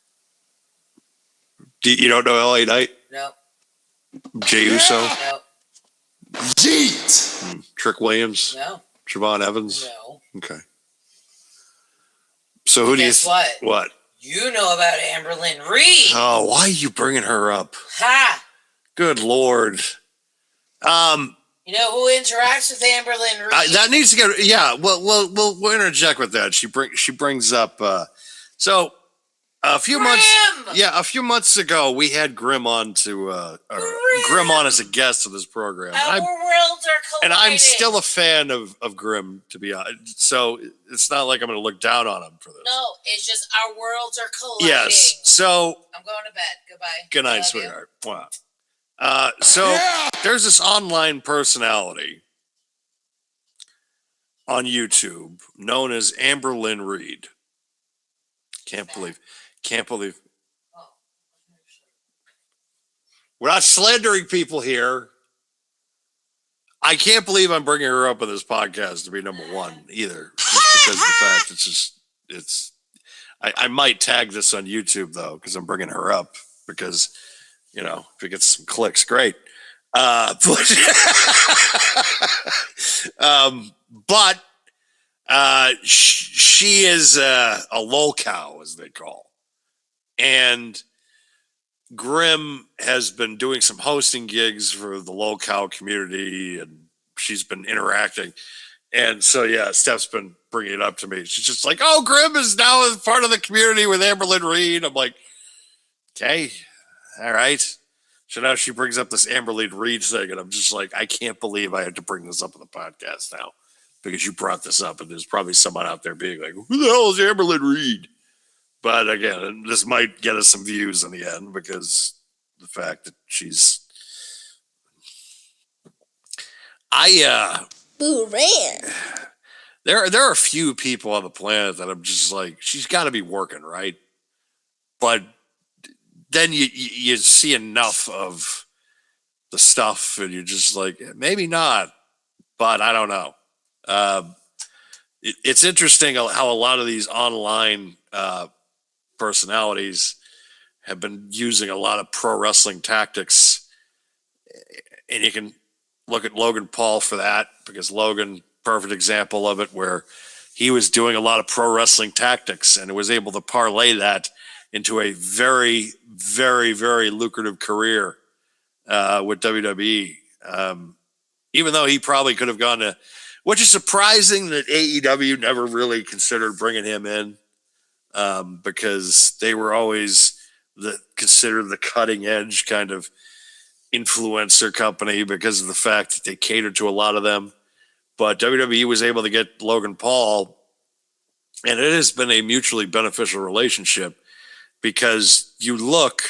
[SPEAKER 2] You don't know LA Knight?
[SPEAKER 5] Nope.
[SPEAKER 2] Jey Uso?
[SPEAKER 5] Nope.
[SPEAKER 2] Trick Williams?
[SPEAKER 5] No.
[SPEAKER 2] Javon Evans?
[SPEAKER 5] No.
[SPEAKER 2] Okay. So who
[SPEAKER 5] Guess
[SPEAKER 2] do you?
[SPEAKER 5] what?
[SPEAKER 2] What?
[SPEAKER 5] You know about Amberlynn Reed.
[SPEAKER 2] Oh, why are you bringing her up?
[SPEAKER 5] Ha!
[SPEAKER 2] Good Lord.
[SPEAKER 5] You know who interacts with Amberlynn Reed?
[SPEAKER 2] That needs to get. Yeah. We'll interject with that. She brings up. So a few months ago, we had Grimm on Grimm on as a guest of this program.
[SPEAKER 5] Our worlds are colliding.
[SPEAKER 2] And I'm still a fan of Grimm, to be honest. So it's not like I'm going to look down on him for this.
[SPEAKER 5] No, it's just our worlds are colliding.
[SPEAKER 2] Yes. So
[SPEAKER 5] I'm going to bed. Goodbye.
[SPEAKER 2] good night,
[SPEAKER 5] Love
[SPEAKER 2] sweetheart. Wow. There's this online personality on YouTube known as Amberlynn Reed. Can't believe.
[SPEAKER 5] Oh.
[SPEAKER 2] We're not slandering people here. I can't believe I'm bringing her up on this podcast to be number one either. Just because of the fact I might tag this on YouTube though, because I'm bringing her up because, if it gets some clicks, great. But she is a lolcow, as they call. And Grimm has been doing some hosting gigs for the lolcow community, and she's been interacting. And so, yeah, Steph's been bringing it up to me. She's just like, "Oh, Grimm is now a part of the community with Amberlynn Reed." I'm like, okay, all right. So now she brings up this Amberlynn Reed thing, and I'm just like, I can't believe I had to bring this up on the podcast now because you brought this up, and there's probably someone out there being like, "Who the hell is Amberlynn Reed?" But again, this might get us some views in the end because the fact that she's, there are a few people on the planet that I'm just like, she's got to be working, right? But then you see enough of the stuff, and you're just like, maybe not, but I don't know. It's interesting how a lot of these online personalities have been using a lot of pro wrestling tactics, and you can look at Logan Paul for that, because Logan, perfect example of it, where he was doing a lot of pro wrestling tactics and was able to parlay that into a very, very, very lucrative career with WWE. Even though he probably could have gone to, which is surprising that AEW never really considered bringing him in, because they were always considered the cutting edge kind of influencer company because of the fact that they catered to a lot of them. But WWE was able to get Logan Paul, and it has been a mutually beneficial relationship because you look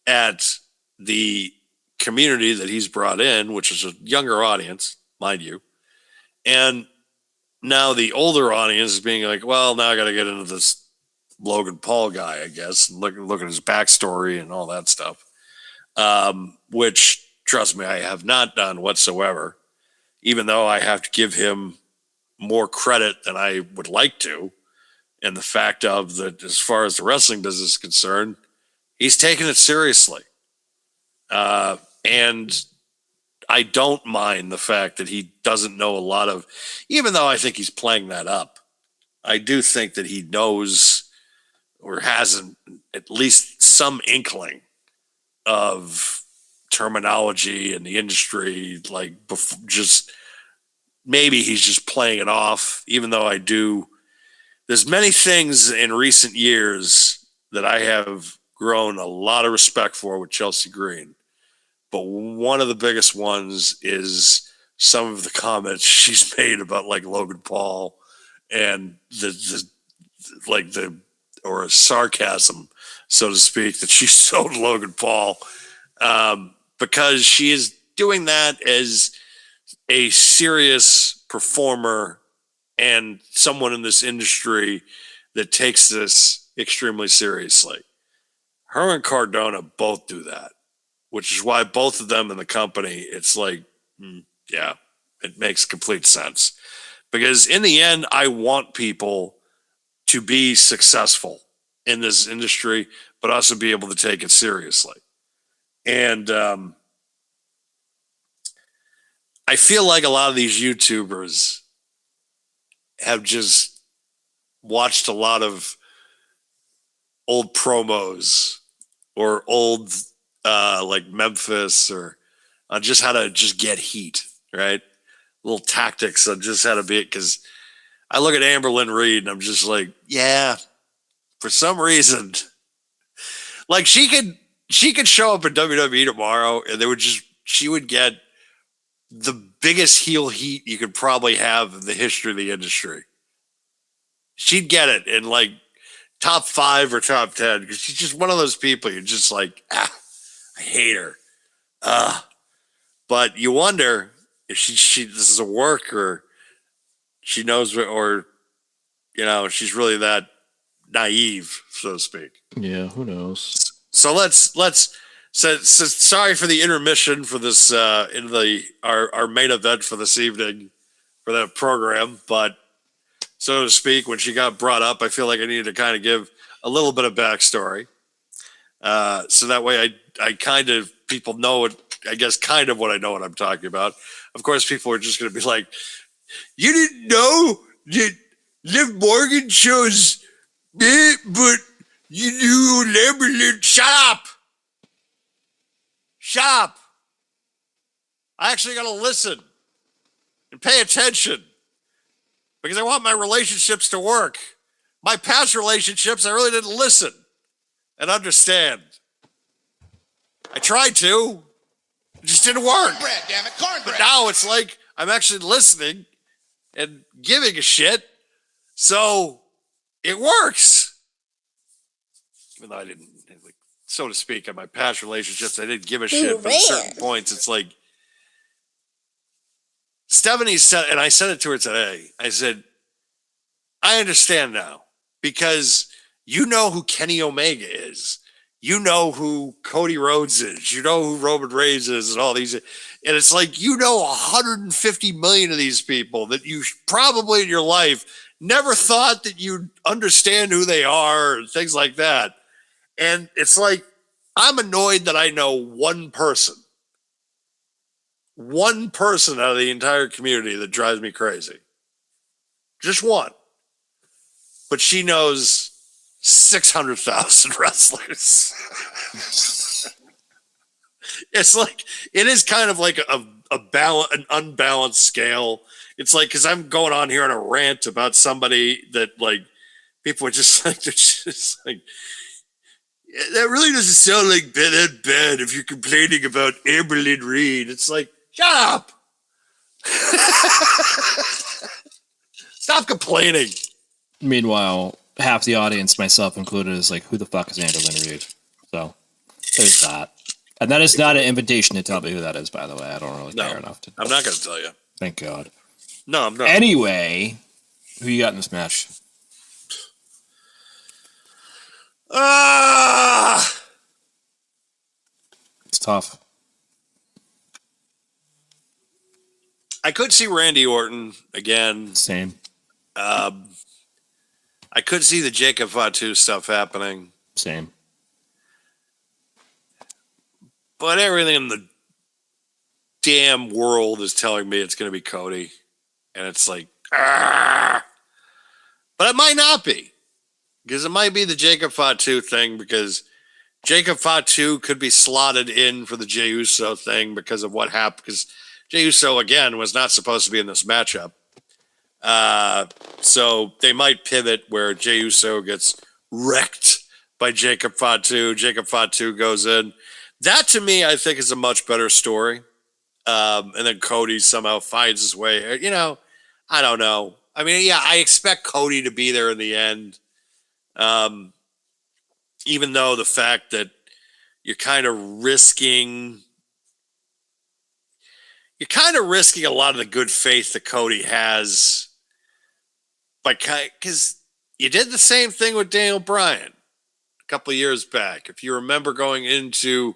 [SPEAKER 2] at the community that he's brought in, which is a younger audience, mind you, and now the older audience is being like, well, now I got to get into this Logan Paul guy, I guess, and look at his backstory and all that stuff, which, trust me, I have not done whatsoever, even though I have to give him more credit than I would like to. And the fact of that, as far as the wrestling business is concerned, he's taking it seriously. And I don't mind the fact that he doesn't know a lot of, even though I think he's playing that up, I do think that he knows or has at least some inkling of terminology in the industry, like just maybe he's just playing it off, even though I do. There's many things in recent years that I have grown a lot of respect for with Chelsea Green. But one of the biggest ones is some of the comments she's made about like Logan Paul and or sarcasm, so to speak, that she showed Logan Paul, because she is doing that as a serious performer and someone in this industry that takes this extremely seriously. Her and Cardona both do that, which is why both of them in the company, it's like, yeah, it makes complete sense. Because in the end, I want people to be successful in this industry, but also be able to take it seriously. And I feel like a lot of these YouTubers have just watched a lot of old promos or old like Memphis or on just how to just get heat, right? Little tactics on just how to be it. Because I look at Amber Lynn Reed and I'm just like, yeah, for some reason, like she could show up at WWE tomorrow and she would get the biggest heel heat you could probably have in the history of the industry. She'd get it in like top 5 or top 10 because she's just one of those people you're just like, I hate her. But you wonder if she this is a work or she knows, or she's really that naive, so to speak.
[SPEAKER 3] Yeah, who knows?
[SPEAKER 2] So let's so sorry for the intermission for this in our main event for this evening for that program, but so to speak, when she got brought up, I feel like I needed to kind of give a little bit of backstory. So that way I kind of, people know it, I guess kind of what I know what I'm talking about. Of course, people are just going to be like, you didn't know that Liv Morgan chose it, but you knew Lamberlin. Shut up! Shut up! I actually got to listen and pay attention because I want my relationships to work. My past relationships, I really didn't listen and understand. I tried to. It just didn't work.
[SPEAKER 4] Cornbread, damn it, cornbread.
[SPEAKER 2] But now it's like I'm actually listening and giving a shit. So it works. Even though I didn't, like, so to speak, in my past relationships, I didn't give a shit. But at certain points, it's like Stephanie said, and I said it to her today. I said, I understand now because you know who Kenny Omega is. You know who Cody Rhodes is. You know who Roman Reigns is and all these. And it's like, 150 million of these people that you probably in your life never thought that you'd understand who they are and things like that. And it's like, I'm annoyed that I know one person out of the entire community that drives me crazy. Just one. but she knows 600,000 wrestlers. It's like, it is kind of like an unbalanced scale. It's like, because I'm going on here on a rant about somebody that, like, people are just like, they're just like, that really doesn't sound like that bad if you're complaining about Amberlynn Reed. It's like, shut up. Stop complaining.
[SPEAKER 3] Meanwhile, half the audience, myself included, is like, who the fuck is Amberlynn Reed? So there's that. And that is not an invitation to tell me who that is, by the way. I don't really care enough to.
[SPEAKER 2] I'm not going to tell you.
[SPEAKER 3] Thank God.
[SPEAKER 2] No, I'm not.
[SPEAKER 3] Anyway, who you got in this match? It's tough.
[SPEAKER 2] I could see Randy Orton again.
[SPEAKER 3] Same.
[SPEAKER 2] I could see the Jacob Fatu stuff happening.
[SPEAKER 3] Same.
[SPEAKER 2] But everything in the damn world is telling me it's going to be Cody. And it's like, but it might not be. Because it might be the Jacob Fatu thing, because Jacob Fatu could be slotted in for the Jey Uso thing because of what happened. Because Jey Uso, again, was not supposed to be in this matchup. So they might pivot where Jey Uso gets wrecked by Jacob Fatu. Jacob Fatu goes in. That, to me, I think is a much better story. And then Cody somehow finds his way. You know, I don't know. I mean, yeah, I expect Cody to be there in the end. Even though the fact that you're kind of risking a lot of the good faith that Cody has. Because you did the same thing with Daniel Bryan a couple of years back. If you remember going into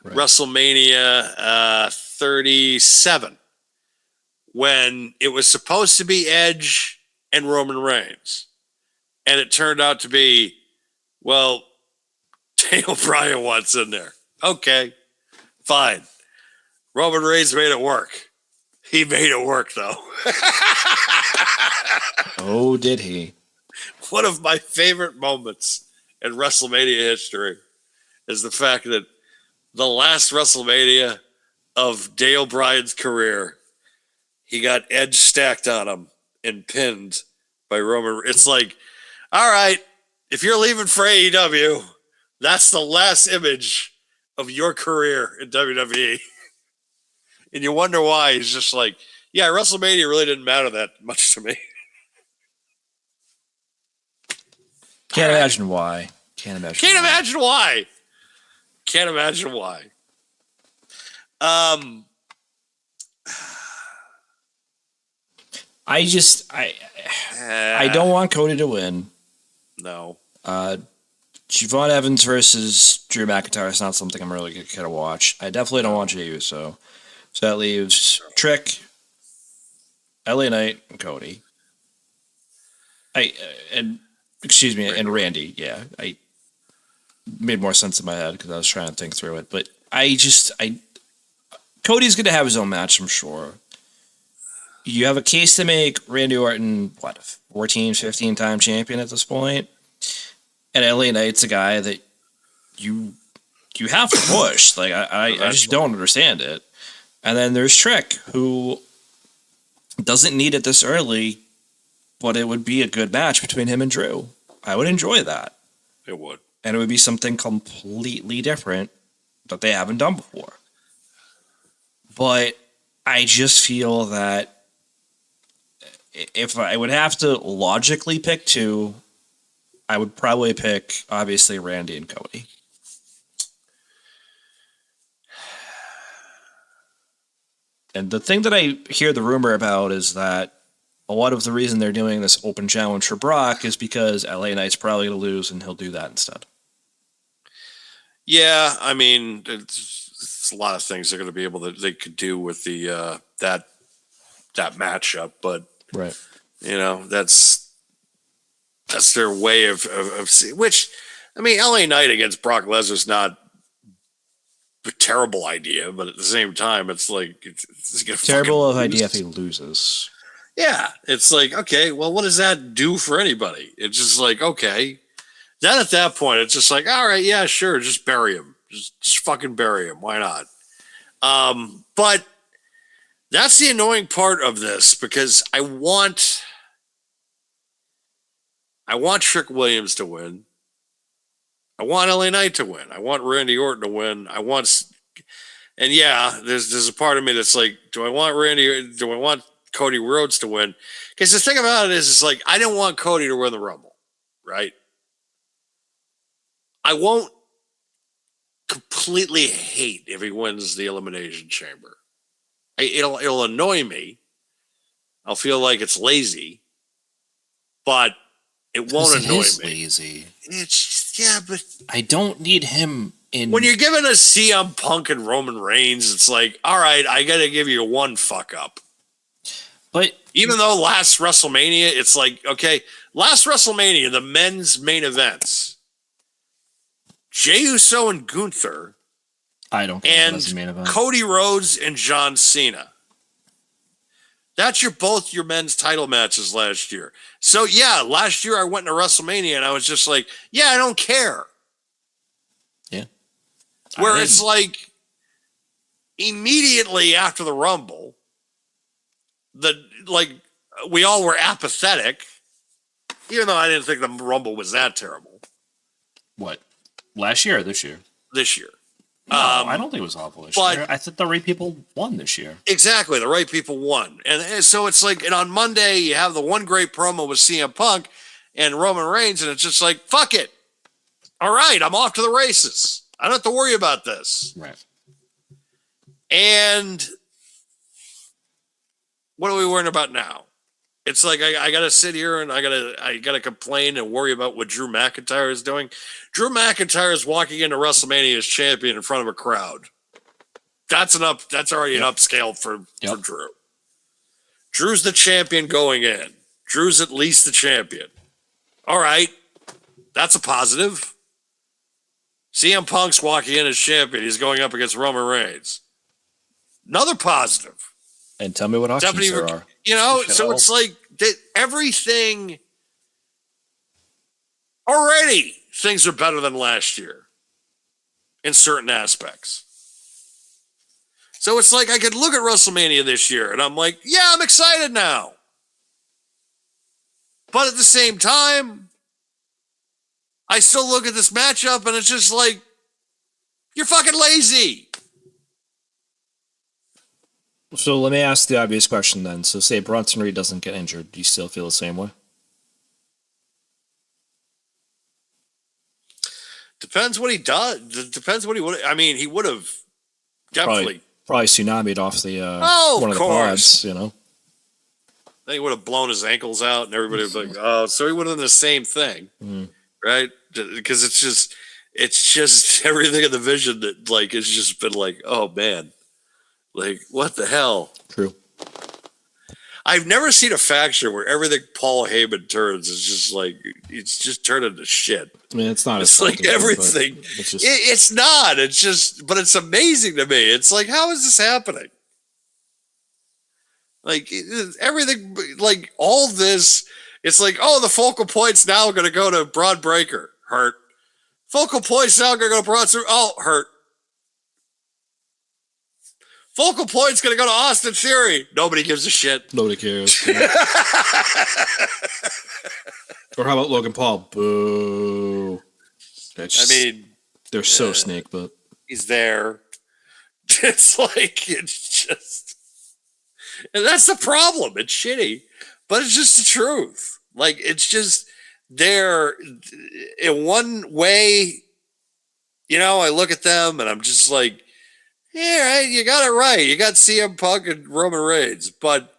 [SPEAKER 2] WrestleMania 37, when it was supposed to be Edge and Roman Reigns. And it turned out to be, well, Daniel Bryan wants in there. Okay, fine. Roman Reigns made it work. He made it work, though.
[SPEAKER 3] Oh, did he?
[SPEAKER 2] One of my favorite moments in WrestleMania history is the fact that the last WrestleMania of Daniel Bryan's career, he got Edge stacked on him and pinned by Roman. It's like, all right, if you're leaving for AEW, that's the last image of your career in WWE. And you wonder why. He's just like, yeah, WrestleMania really didn't matter that much to me.
[SPEAKER 3] Can't imagine why. Can't imagine
[SPEAKER 2] why. Can't imagine why.
[SPEAKER 3] I don't want Cody to win.
[SPEAKER 2] No.
[SPEAKER 3] Siobhan Evans versus Drew McIntyre is not something I'm really going to watch. I definitely don't want Jey Uso. So that leaves Trick, LA Knight, and Cody. And Randy. Yeah, I made more sense in my head because I was trying to think through it. But Cody's going to have his own match, I'm sure. You have a case to make. Randy Orton, 14, 15-time champion at this point? And LA Knight's a guy that you have to push. Like, I just don't understand it. And then there's Trick, who doesn't need it this early, but it would be a good match between him and Drew. I would enjoy that.
[SPEAKER 2] It would.
[SPEAKER 3] And it would be something completely different that they haven't done before. But I just feel that if I would have to logically pick two, I would probably pick, obviously, Randy and Cody. And the thing that I hear the rumor about is that a lot of the reason they're doing this open challenge for Brock is because LA Knight's probably going to lose and he'll do that instead.
[SPEAKER 2] Yeah, I mean, it's a lot of things they're going to be able to, they could do with the that matchup, but
[SPEAKER 3] right,
[SPEAKER 2] you know, that's their way of seeing, which, I mean, LA Knight against Brock Lesnar's not a terrible idea, but at the same time, it's like it's
[SPEAKER 3] terrible of idea if he loses.
[SPEAKER 2] Yeah, it's like, okay, well, what does that do for anybody? It's just like, okay. Then at that point, it's just like, all right, yeah, sure, just bury him. Just fucking bury him. Why not? But that's the annoying part of this because I want Trick Williams to win. I want LA Knight to win. I want Randy Orton to win. And yeah, there's a part of me that's like, do I want Cody Rhodes to win? Because the thing about it is, it's like, I didn't want Cody to win the Rumble, right? I won't completely hate if he wins the Elimination Chamber. It'll annoy me. I'll feel like it's lazy, but it won't annoy me.
[SPEAKER 3] Lazy.
[SPEAKER 2] It's just, yeah, but
[SPEAKER 3] I don't need him in.
[SPEAKER 2] When you're giving a CM Punk and Roman Reigns, it's like, all right, I got to give you one fuck up.
[SPEAKER 3] But
[SPEAKER 2] even though last WrestleMania, it's like, okay, last WrestleMania, the men's main events, Jey Uso and Gunther,
[SPEAKER 3] I don't
[SPEAKER 2] and
[SPEAKER 3] that's the main event.
[SPEAKER 2] Cody Rhodes and John Cena. That's both your men's title matches last year. So yeah, last year I went to WrestleMania and I was just like, yeah, I don't care.
[SPEAKER 3] Yeah.
[SPEAKER 2] Where it's like immediately after the Rumble, we all were apathetic, even though I didn't think the Rumble was that terrible.
[SPEAKER 3] What? Last year or this year?
[SPEAKER 2] This year.
[SPEAKER 3] No, I don't think it was awful this year. I thought the right people won this year.
[SPEAKER 2] Exactly. The right people won. And so it's like, and on Monday, you have the one great promo with CM Punk and Roman Reigns, and it's just like, fuck it. All right, I'm off to the races. I don't have to worry about this.
[SPEAKER 3] Right.
[SPEAKER 2] And what are we worrying about now? It's like I gotta sit here and I gotta complain and worry about what Drew McIntyre is doing. Drew McIntyre is walking into WrestleMania as champion in front of a crowd. That's already an upscale for Drew. Drew's the champion going in. Drew's at least the champion. All right, that's a positive. CM Punk's walking in as champion. He's going up against Roman Reigns. Another positive.
[SPEAKER 3] And tell me what options there are.
[SPEAKER 2] So it's like everything already, things are better than last year in certain aspects. So it's like I could look at WrestleMania this year and I'm like, yeah, I'm excited now. But at the same time, I still look at this matchup and it's just like, you're fucking lazy.
[SPEAKER 3] So let me ask the obvious question then. So say Bronson Reed doesn't get injured. Do you still feel the same way?
[SPEAKER 2] Depends what he does. Depends what he would. I mean, he would have definitely
[SPEAKER 3] probably tsunami'd off the one of the pods.
[SPEAKER 2] Then he would have blown his ankles out, and everybody would be like, "Oh, so he would have done the same thing, right?" Because it's just everything in the vision that has just been like, "Oh man." Like, what the hell?
[SPEAKER 3] True.
[SPEAKER 2] I've never seen a faction where everything Paul Heyman turns is just like, it's just turned into shit.
[SPEAKER 3] I mean, it's not.
[SPEAKER 2] It's like everything. It's not. It's just, but it's amazing to me. It's like, how is this happening? Like, everything, like, all this, it's like, oh, the focal point's now going to go to Braun Breaker. Hurt. Focal point's now going to go to Braun. Oh, hurt. Focal point's going to go to Austin Theory. Nobody gives a shit.
[SPEAKER 3] Nobody cares. Or how about Logan Paul? Boo.
[SPEAKER 2] They're
[SPEAKER 3] so snake, but
[SPEAKER 2] he's there. It's just, and that's the problem. It's shitty, but it's just the truth. Like, it's just there in one way. I look at them and I'm just like, yeah, right, you got it right. You got CM Punk and Roman Reigns. But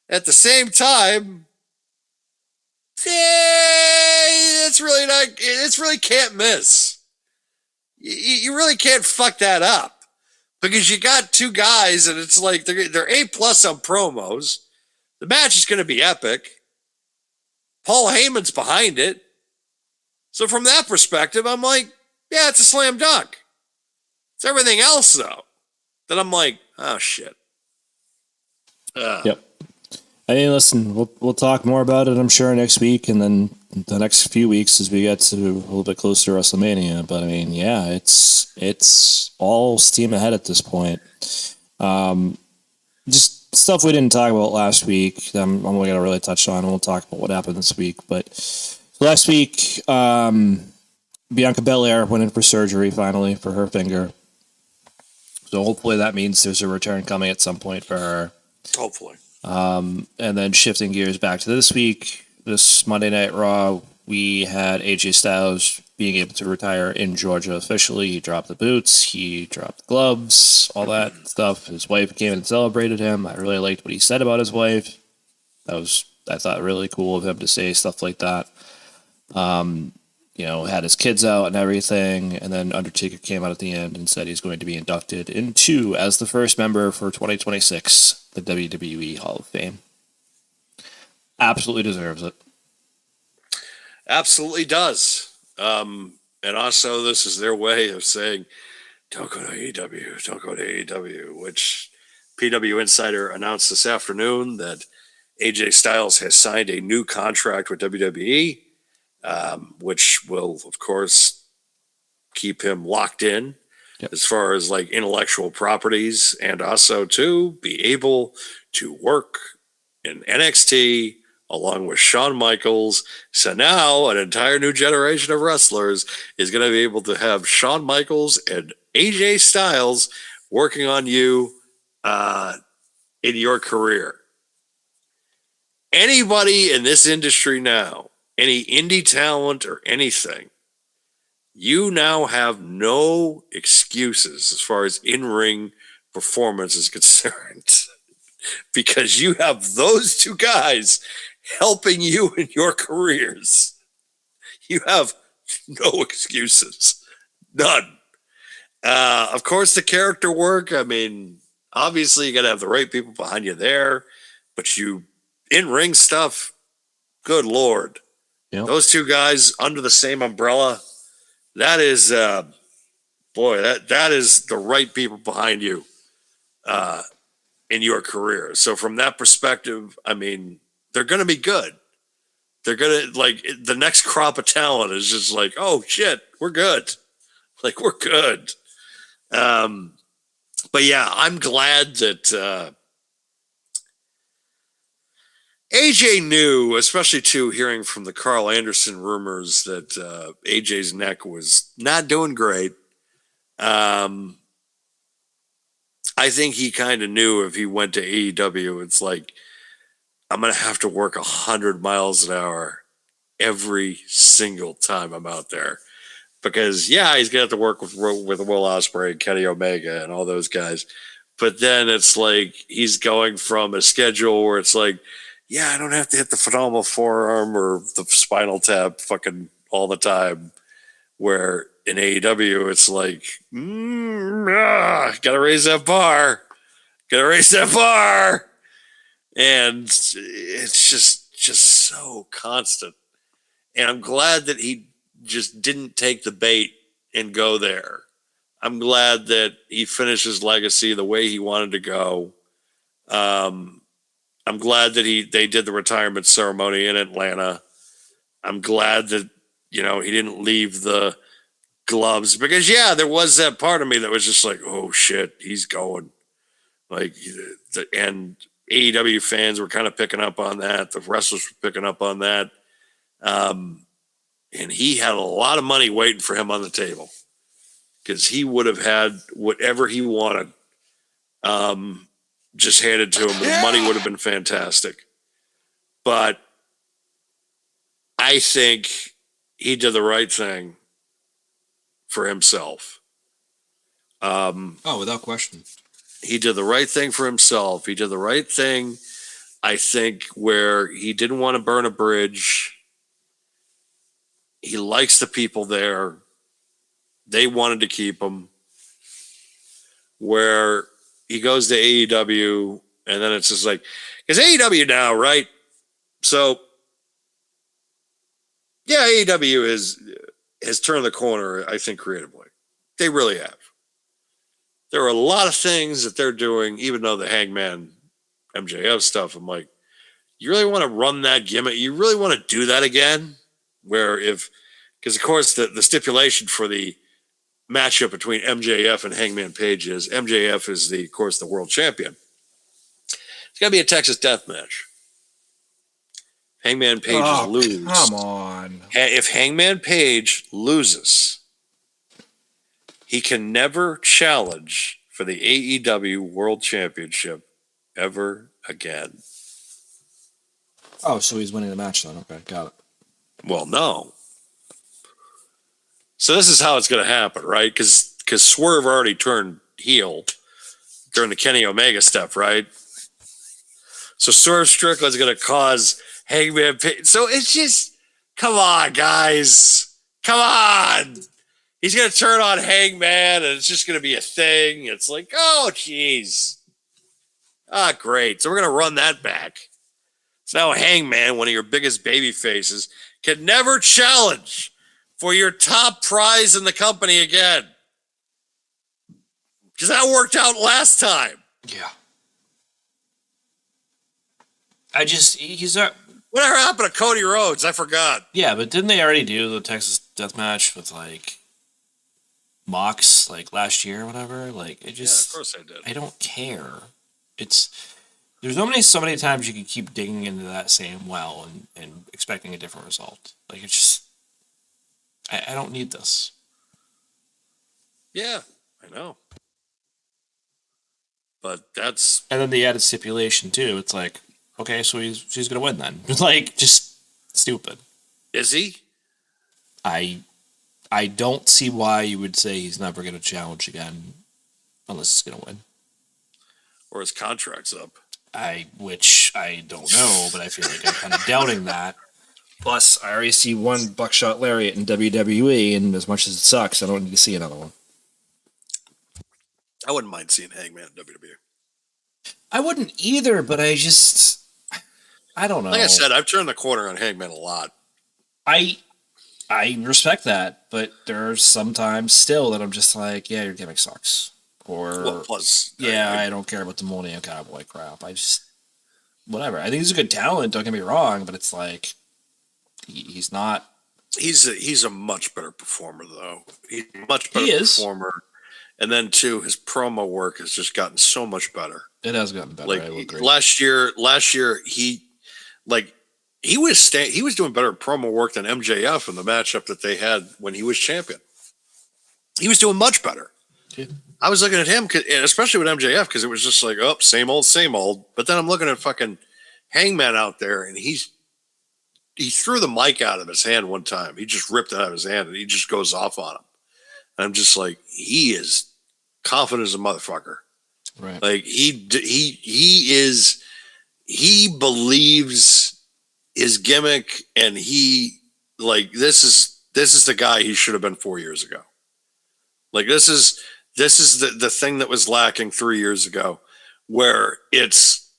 [SPEAKER 2] at the same time, it's really can't miss. You really can't fuck that up. Because you got two guys and it's like they're A+ on promos. The match is going to be epic. Paul Heyman's behind it. So from that perspective, I'm like, yeah, it's a slam dunk. It's everything else, though. Then I'm like, oh, shit.
[SPEAKER 3] Yep. I mean, listen, we'll talk more about it, I'm sure, next week, and then the next few weeks as we get to a little bit closer to WrestleMania. But I mean, yeah, it's all steam ahead at this point. Just stuff we didn't talk about last week. I'm only gonna really touch on. We'll talk about what happened this week. But last week, Bianca Belair went in for surgery finally for her finger. So hopefully that means there's a return coming at some point for her.
[SPEAKER 2] Hopefully.
[SPEAKER 3] And then shifting gears back to this week, this Monday Night Raw, we had AJ Styles being able to retire in Georgia officially. He dropped the boots, he dropped the gloves, all that stuff. His wife came and celebrated him. I really liked what he said about his wife. That was, I thought, really cool of him to say stuff like that. Had his kids out and everything, and then Undertaker came out at the end and said he's going to be inducted into, as the first member for 2026, the WWE Hall of Fame. Absolutely deserves it.
[SPEAKER 2] Absolutely does. And also, this is their way of saying, don't go to AEW, don't go to AEW, which PW Insider announced this afternoon that AJ Styles has signed a new contract with WWE, which will, of course, keep him locked in as far as like intellectual properties, and also to be able to work in NXT along with Shawn Michaels. So now an entire new generation of wrestlers is going to be able to have Shawn Michaels and AJ Styles working on you in your career. Anybody in this industry now, any indie talent or anything, you now have no excuses as far as in-ring performance is concerned because you have those two guys helping you in your careers. You have no excuses. None. Of course, the character work, I mean, obviously you got to have the right people behind you there, but you in-ring stuff, good Lord.
[SPEAKER 3] Yep.
[SPEAKER 2] Those two guys under the same umbrella, that is, that is the right people behind you in your career. So from that perspective, I mean, they're going to be good. They're going to, like, the next crop of talent is just like, oh, shit, we're good. Like, we're good. But yeah, I'm glad that AJ knew, especially too, hearing from the Carl Anderson rumors that AJ's neck was not doing great. I think he kind of knew if he went to AEW, it's like, I'm going to have to work 100 miles an hour every single time I'm out there. Because, yeah, he's going to have to work with Will Ospreay and Kenny Omega and all those guys. But then it's like he's going from a schedule where it's like, yeah, I don't have to hit the phenomenal forearm or the spinal tap fucking all the time. Where in AEW, it's like, gotta raise that bar. Gotta raise that bar. And it's just so constant. And I'm glad that he just didn't take the bait and go there. I'm glad that he finished his legacy the way he wanted to go. I'm glad that they did the retirement ceremony in Atlanta. I'm glad that, he didn't leave the gloves because, yeah, there was that part of me that was just like, oh shit, he's going. Like, and AEW fans were kind of picking up on that. The wrestlers were picking up on that. And he had a lot of money waiting for him on the table because he would have had whatever he wanted just handed to him. The money would have been fantastic. But I think he did the right thing for himself.
[SPEAKER 3] Without question.
[SPEAKER 2] He did the right thing for himself. He did the right thing, I think, where he didn't want to burn a bridge. He likes the people there. They wanted to keep him. Where he goes to AEW, and then it's just like, because AEW now, right? So, yeah, AEW has turned the corner, I think, creatively. They really have. There are a lot of things that they're doing, even though the Hangman MJF stuff, I'm like, you really want to run that gimmick? You really want to do that again? Because of course the stipulation for the matchup between MJF and Hangman Page is MJF is of course the world champion. It's got to be a Texas death match. Hangman Page loses.
[SPEAKER 3] Come on.
[SPEAKER 2] If Hangman Page loses, he can never challenge for the AEW World Championship ever again.
[SPEAKER 3] Oh, so he's winning the match then. Okay, got it.
[SPEAKER 2] Well, no. So this is how it's going to happen, right? Because Swerve already turned heel during the Kenny Omega stuff, right? So Swerve Strickland's going to cause Hangman Page. So it's just, come on, guys. Come on. He's going to turn on Hangman, and it's just going to be a thing. It's like, oh, jeez. Great. So we're going to run that back. So now Hangman, one of your biggest baby faces, can never challenge for your top prize in the company again. Because that worked out last time.
[SPEAKER 3] Yeah. He's not.
[SPEAKER 2] Whatever happened to Cody Rhodes? I forgot.
[SPEAKER 3] Yeah, but didn't they already do the Texas Death Match with like Mox like last year or whatever? Like it just.
[SPEAKER 2] Yeah, of course I did.
[SPEAKER 3] I don't care. There's so many times you can keep digging into that same well and expecting a different result. Like it's just. I don't need this.
[SPEAKER 2] Yeah, I know. But that's.
[SPEAKER 3] And then the added stipulation too. It's like, okay, so she's gonna win then. It's like just stupid.
[SPEAKER 2] Is he?
[SPEAKER 3] I don't see why you would say he's never gonna challenge again, unless he's gonna win.
[SPEAKER 2] Or his contract's up.
[SPEAKER 3] Which I don't know, but I feel like I'm kind of doubting that. Plus, I already see one buckshot lariat in WWE, and as much as it sucks, I don't need to see another one.
[SPEAKER 2] I wouldn't mind seeing Hangman in WWE.
[SPEAKER 3] I wouldn't either, but I don't know.
[SPEAKER 2] Like I said, I've turned the corner on Hangman a lot.
[SPEAKER 3] I respect that, but there's sometimes still that I'm just like, yeah, your gimmick sucks. Or, I don't care about the Millennium Cowboy crap. Whatever. I think he's a good talent, don't get me wrong, but it's like, he's not.
[SPEAKER 2] He's a much better performer, though. He's a much better performer. And then, too, his promo work has just gotten so much better.
[SPEAKER 3] It has gotten better.
[SPEAKER 2] Like,
[SPEAKER 3] I will agree.
[SPEAKER 2] last year, he was doing better promo work than MJF in the matchup that they had when he was champion. He was doing much better.
[SPEAKER 3] Yeah.
[SPEAKER 2] I was looking at him, especially with MJF, because it was just like, oh, same old, same old. But then I'm looking at fucking Hangman out there, and he threw the mic out of his hand one time. He just ripped it out of his hand, and he just goes off on him. And I'm just like, he is confident as a motherfucker.
[SPEAKER 3] Right.
[SPEAKER 2] Like he believes his gimmick, and this is the guy he should have been 4 years ago. Like this is the thing that was lacking 3 years ago, where it's,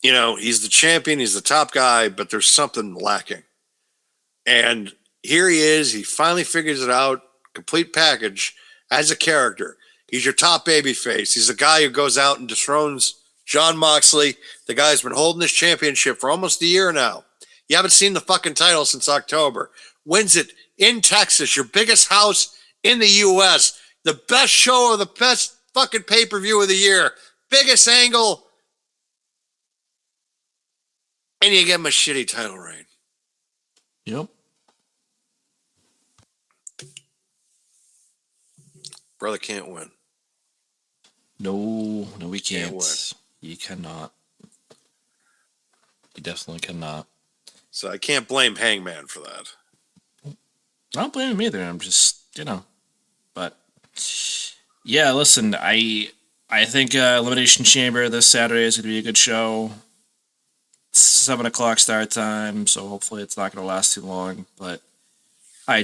[SPEAKER 2] he's the champion, he's the top guy, but there's something lacking. And here he is. He finally figures it out. Complete package as a character. He's your top baby face. He's the guy who goes out and dethrones Jon Moxley. The guy's been holding this championship for almost a year now. You haven't seen the fucking title since October. Wins it in Texas, your biggest house in the U.S. The best show of the best fucking pay-per-view of the year. Biggest angle. And you give him a shitty title reign.
[SPEAKER 3] Yep.
[SPEAKER 2] Brother can't win.
[SPEAKER 3] No, we can't.
[SPEAKER 2] Win.
[SPEAKER 3] You cannot. You definitely cannot.
[SPEAKER 2] So I can't blame Hangman for that.
[SPEAKER 3] I don't blame him either. I'm just, But, yeah, listen, I think Elimination Chamber this Saturday is going to be a good show. It's 7 o'clock start time, so hopefully it's not going to last too long. But I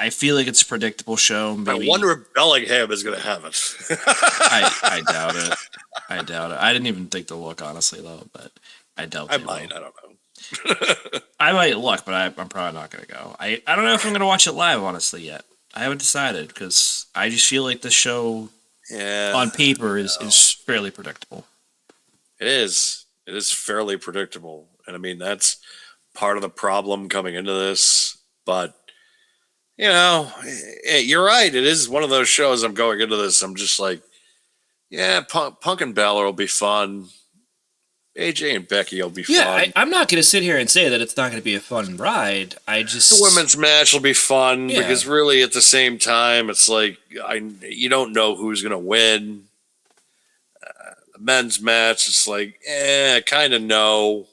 [SPEAKER 3] feel like it's a predictable show. Maybe.
[SPEAKER 2] I wonder if Bellingham is going to have it.
[SPEAKER 3] I doubt it. I didn't even think to look, honestly, though. But I doubt it.
[SPEAKER 2] I don't know.
[SPEAKER 3] I might look, but I'm probably not going to go. I don't know if I'm going to watch it live, honestly, yet. I haven't decided, because I just feel like the show on paper is fairly predictable.
[SPEAKER 2] It is. It is fairly predictable. And I mean, that's part of the problem coming into this. But, you're right. It is one of those shows I'm going into this. I'm just like, yeah, Punk and Balor will be fun. AJ and Becky will be fun.
[SPEAKER 3] I'm not going to sit here and say that it's not going to be a fun ride.
[SPEAKER 2] The women's match will be fun because really at the same time, it's like you don't know who's going to win. The men's match, it's like, kind of know.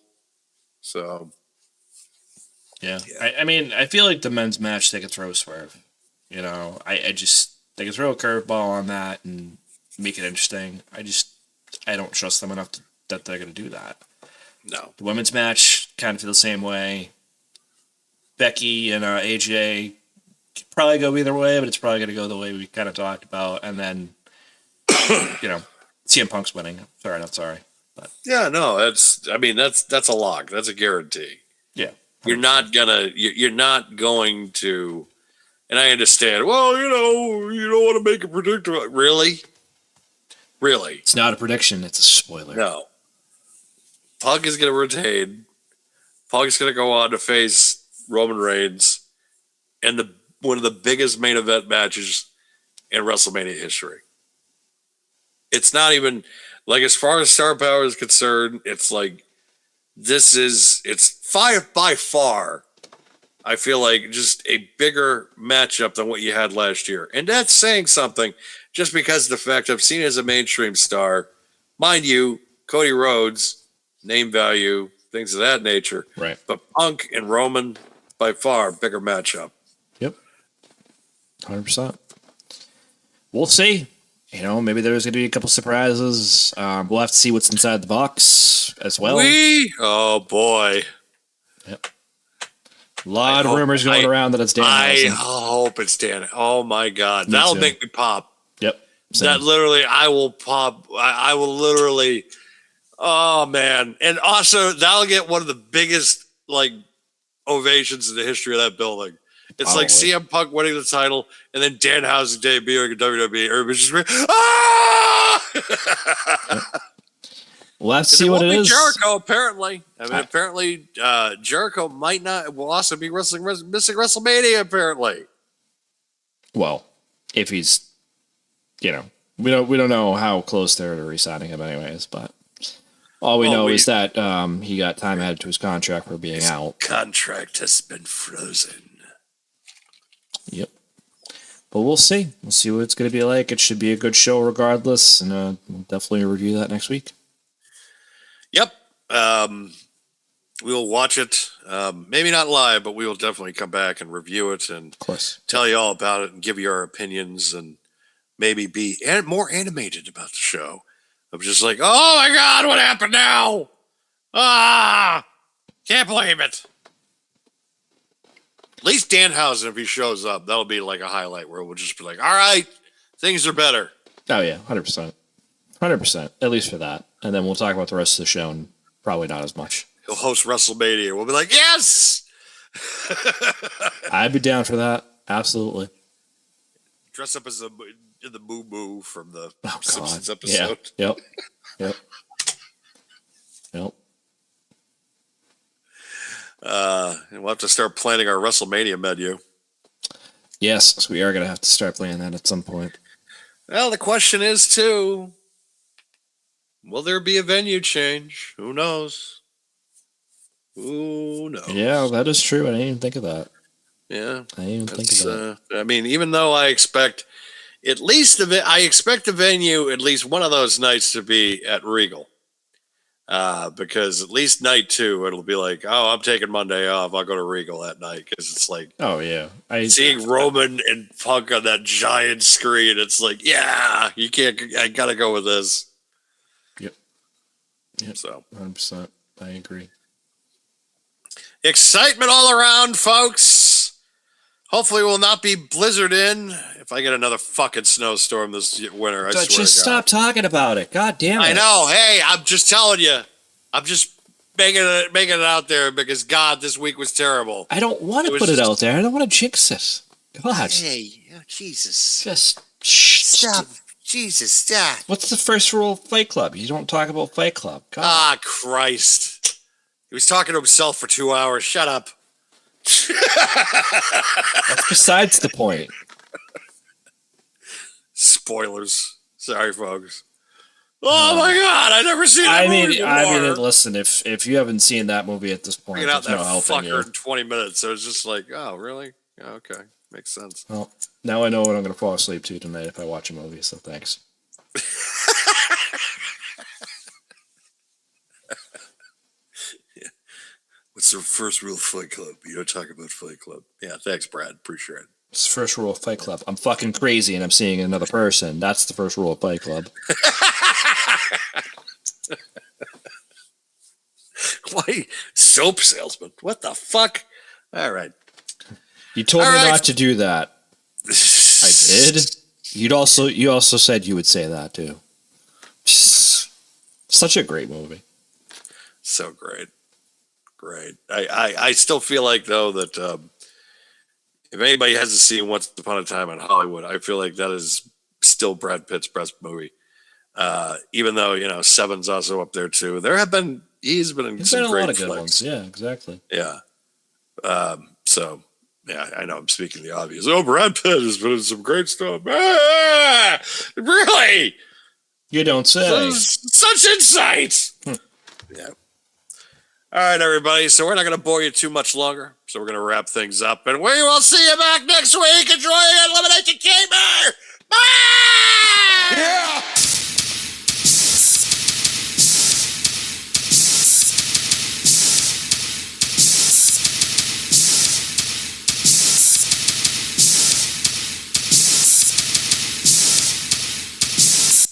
[SPEAKER 2] So,
[SPEAKER 3] yeah. I mean, I feel like the men's match, they could throw a swerve. They could throw a curveball on that and make it interesting. I don't trust them enough that they're going to do that.
[SPEAKER 2] No.
[SPEAKER 3] The women's match kind of feel the same way. Becky and AJ could probably go either way, but it's probably going to go the way we kind of talked about. And then, CM Punk's winning. Sorry, not sorry. But
[SPEAKER 2] yeah, no, that's a lock. That's a guarantee.
[SPEAKER 3] Yeah. 100%.
[SPEAKER 2] You're not going to, and I understand, well, you don't want to make a predictor. Really?
[SPEAKER 3] It's not a prediction. It's a spoiler.
[SPEAKER 2] No. Punk is going to retain. Punk is going to go on to face Roman Reigns in one of the biggest main event matches in WrestleMania history. It's not even like, as far as star power is concerned, it's like it's by far, I feel like, just a bigger matchup than what you had last year. And that's saying something, just because of the fact I've seen it as a mainstream star. Mind you, Cody Rhodes, name value, things of that nature.
[SPEAKER 3] Right.
[SPEAKER 2] But Punk and Roman, by far, bigger matchup.
[SPEAKER 3] Yep. 100%. We'll see. Maybe there's going to be a couple surprises. We'll have to see what's inside the box as well.
[SPEAKER 2] Oh, boy.
[SPEAKER 3] Yep. A lot of rumors going around that it's Dan.
[SPEAKER 2] I hope it's Dan. Oh, my God. That'll make me pop.
[SPEAKER 3] Yep. Same.
[SPEAKER 2] That literally, I will pop. I will literally. Oh, man. And also, that'll get one of the biggest, ovations in the history of that building. It's like CM Punk winning the title and then Danhausen debuting in WWE. Everybody's just
[SPEAKER 3] We'll have to see what it is.
[SPEAKER 2] Jericho, apparently. Apparently, Jericho will also be missing WrestleMania, apparently.
[SPEAKER 3] Well, if he's, we don't know how close they're to re-signing him anyways, but all we know is that he got time added to his contract for being out.
[SPEAKER 2] Contract has been frozen.
[SPEAKER 3] Yep. But we'll see. We'll see what it's going to be like. It should be a good show regardless, and we'll definitely review that next week.
[SPEAKER 2] Yep. We'll watch it. Maybe not live, but we will definitely come back and review it and
[SPEAKER 3] of course
[SPEAKER 2] tell you all about it and give you our opinions and maybe be more animated about the show. I'm just like, oh my God, what happened now? Can't believe it. At least Danhausen, if he shows up, that'll be like a highlight where we'll just be like, all right, things are better.
[SPEAKER 3] Oh, yeah, 100%. 100%, at least for that. And then we'll talk about the rest of the show and probably not as much.
[SPEAKER 2] He'll host WrestleMania. We'll be like, yes!
[SPEAKER 3] I'd be down for that. Absolutely.
[SPEAKER 2] Dress up as the Moo Moo from the
[SPEAKER 3] Oh,
[SPEAKER 2] Simpsons
[SPEAKER 3] God.
[SPEAKER 2] episode.
[SPEAKER 3] Yeah. Yep.
[SPEAKER 2] We'll have to start planning our WrestleMania menu.
[SPEAKER 3] Yes, so we are going to have to start playing that at some point.
[SPEAKER 2] Well, the question is, too, will there be a venue change? Who knows? Who knows?
[SPEAKER 3] Yeah, that is true. I didn't even think of that.
[SPEAKER 2] Yeah.
[SPEAKER 3] I didn't even think of that.
[SPEAKER 2] Even though I expect the venue at least one of those nights to be at Regal. Because at least night 2, it'll be like, oh, I'm taking Monday off. I'll go to Regal that night because it's like,
[SPEAKER 3] oh yeah,
[SPEAKER 2] seeing Roman and Punk on that giant screen. It's like, yeah, you can't. I gotta go with this.
[SPEAKER 3] Yep.
[SPEAKER 2] So
[SPEAKER 3] 100%. I agree.
[SPEAKER 2] Excitement all around, folks. Hopefully, we'll not be blizzard in. If I get another fucking snowstorm this winter, I swear to God.
[SPEAKER 3] Just stop talking about it. God damn it.
[SPEAKER 2] I know. Hey, I'm just telling you. I'm just making it out there because, God, this week was terrible.
[SPEAKER 3] I don't want to put it out there. I don't want to jinx it. God.
[SPEAKER 2] Hey, oh, Jesus.
[SPEAKER 3] Just
[SPEAKER 2] Stop. Jesus, stop.
[SPEAKER 3] What's the first rule of Fight Club? You don't talk about Fight Club. God.
[SPEAKER 2] Ah, Christ. He was talking to himself for 2 hours. Shut up.
[SPEAKER 3] That's besides the point.
[SPEAKER 2] Spoilers. Sorry, folks. Oh my God! I've never seen that movie before.
[SPEAKER 3] Listen. If you haven't seen that movie at this point,
[SPEAKER 2] Get out
[SPEAKER 3] there's
[SPEAKER 2] that
[SPEAKER 3] no helping you.
[SPEAKER 2] fucker in 20 minutes. So it's just like, oh, really? Yeah, okay, makes sense.
[SPEAKER 3] Well, now I know what I'm going to fall asleep to tonight if I watch a movie. So thanks.
[SPEAKER 2] Yeah. What's the first rule of Fight Club? You don't talk about Fight Club. Yeah, thanks, Brad. Appreciate it.
[SPEAKER 3] It's the first rule of Fight Club. I'm fucking crazy and I'm seeing another person. That's the first rule of Fight Club.
[SPEAKER 2] Why soap salesman? What the fuck? All right.
[SPEAKER 3] You told me not to do that. I did. You also said you would say that too. Such a great movie.
[SPEAKER 2] So great. I still feel like though that if anybody hasn't seen Once Upon a Time in Hollywood, I feel like that is still Brad Pitt's best movie. Even though Seven's also up there too. He's been in some great
[SPEAKER 3] a lot of good
[SPEAKER 2] flicks.
[SPEAKER 3] ones. Yeah, exactly.
[SPEAKER 2] Yeah. So yeah, I know I'm speaking the obvious. Oh, Brad Pitt has been in some great stuff. Ah, really?
[SPEAKER 3] You don't say.
[SPEAKER 2] Such insight. Yeah. All right, everybody. So we're not going to bore you too much longer. So we're going to wrap things up, and we will see you back next week. Enjoy Elimination Chamber.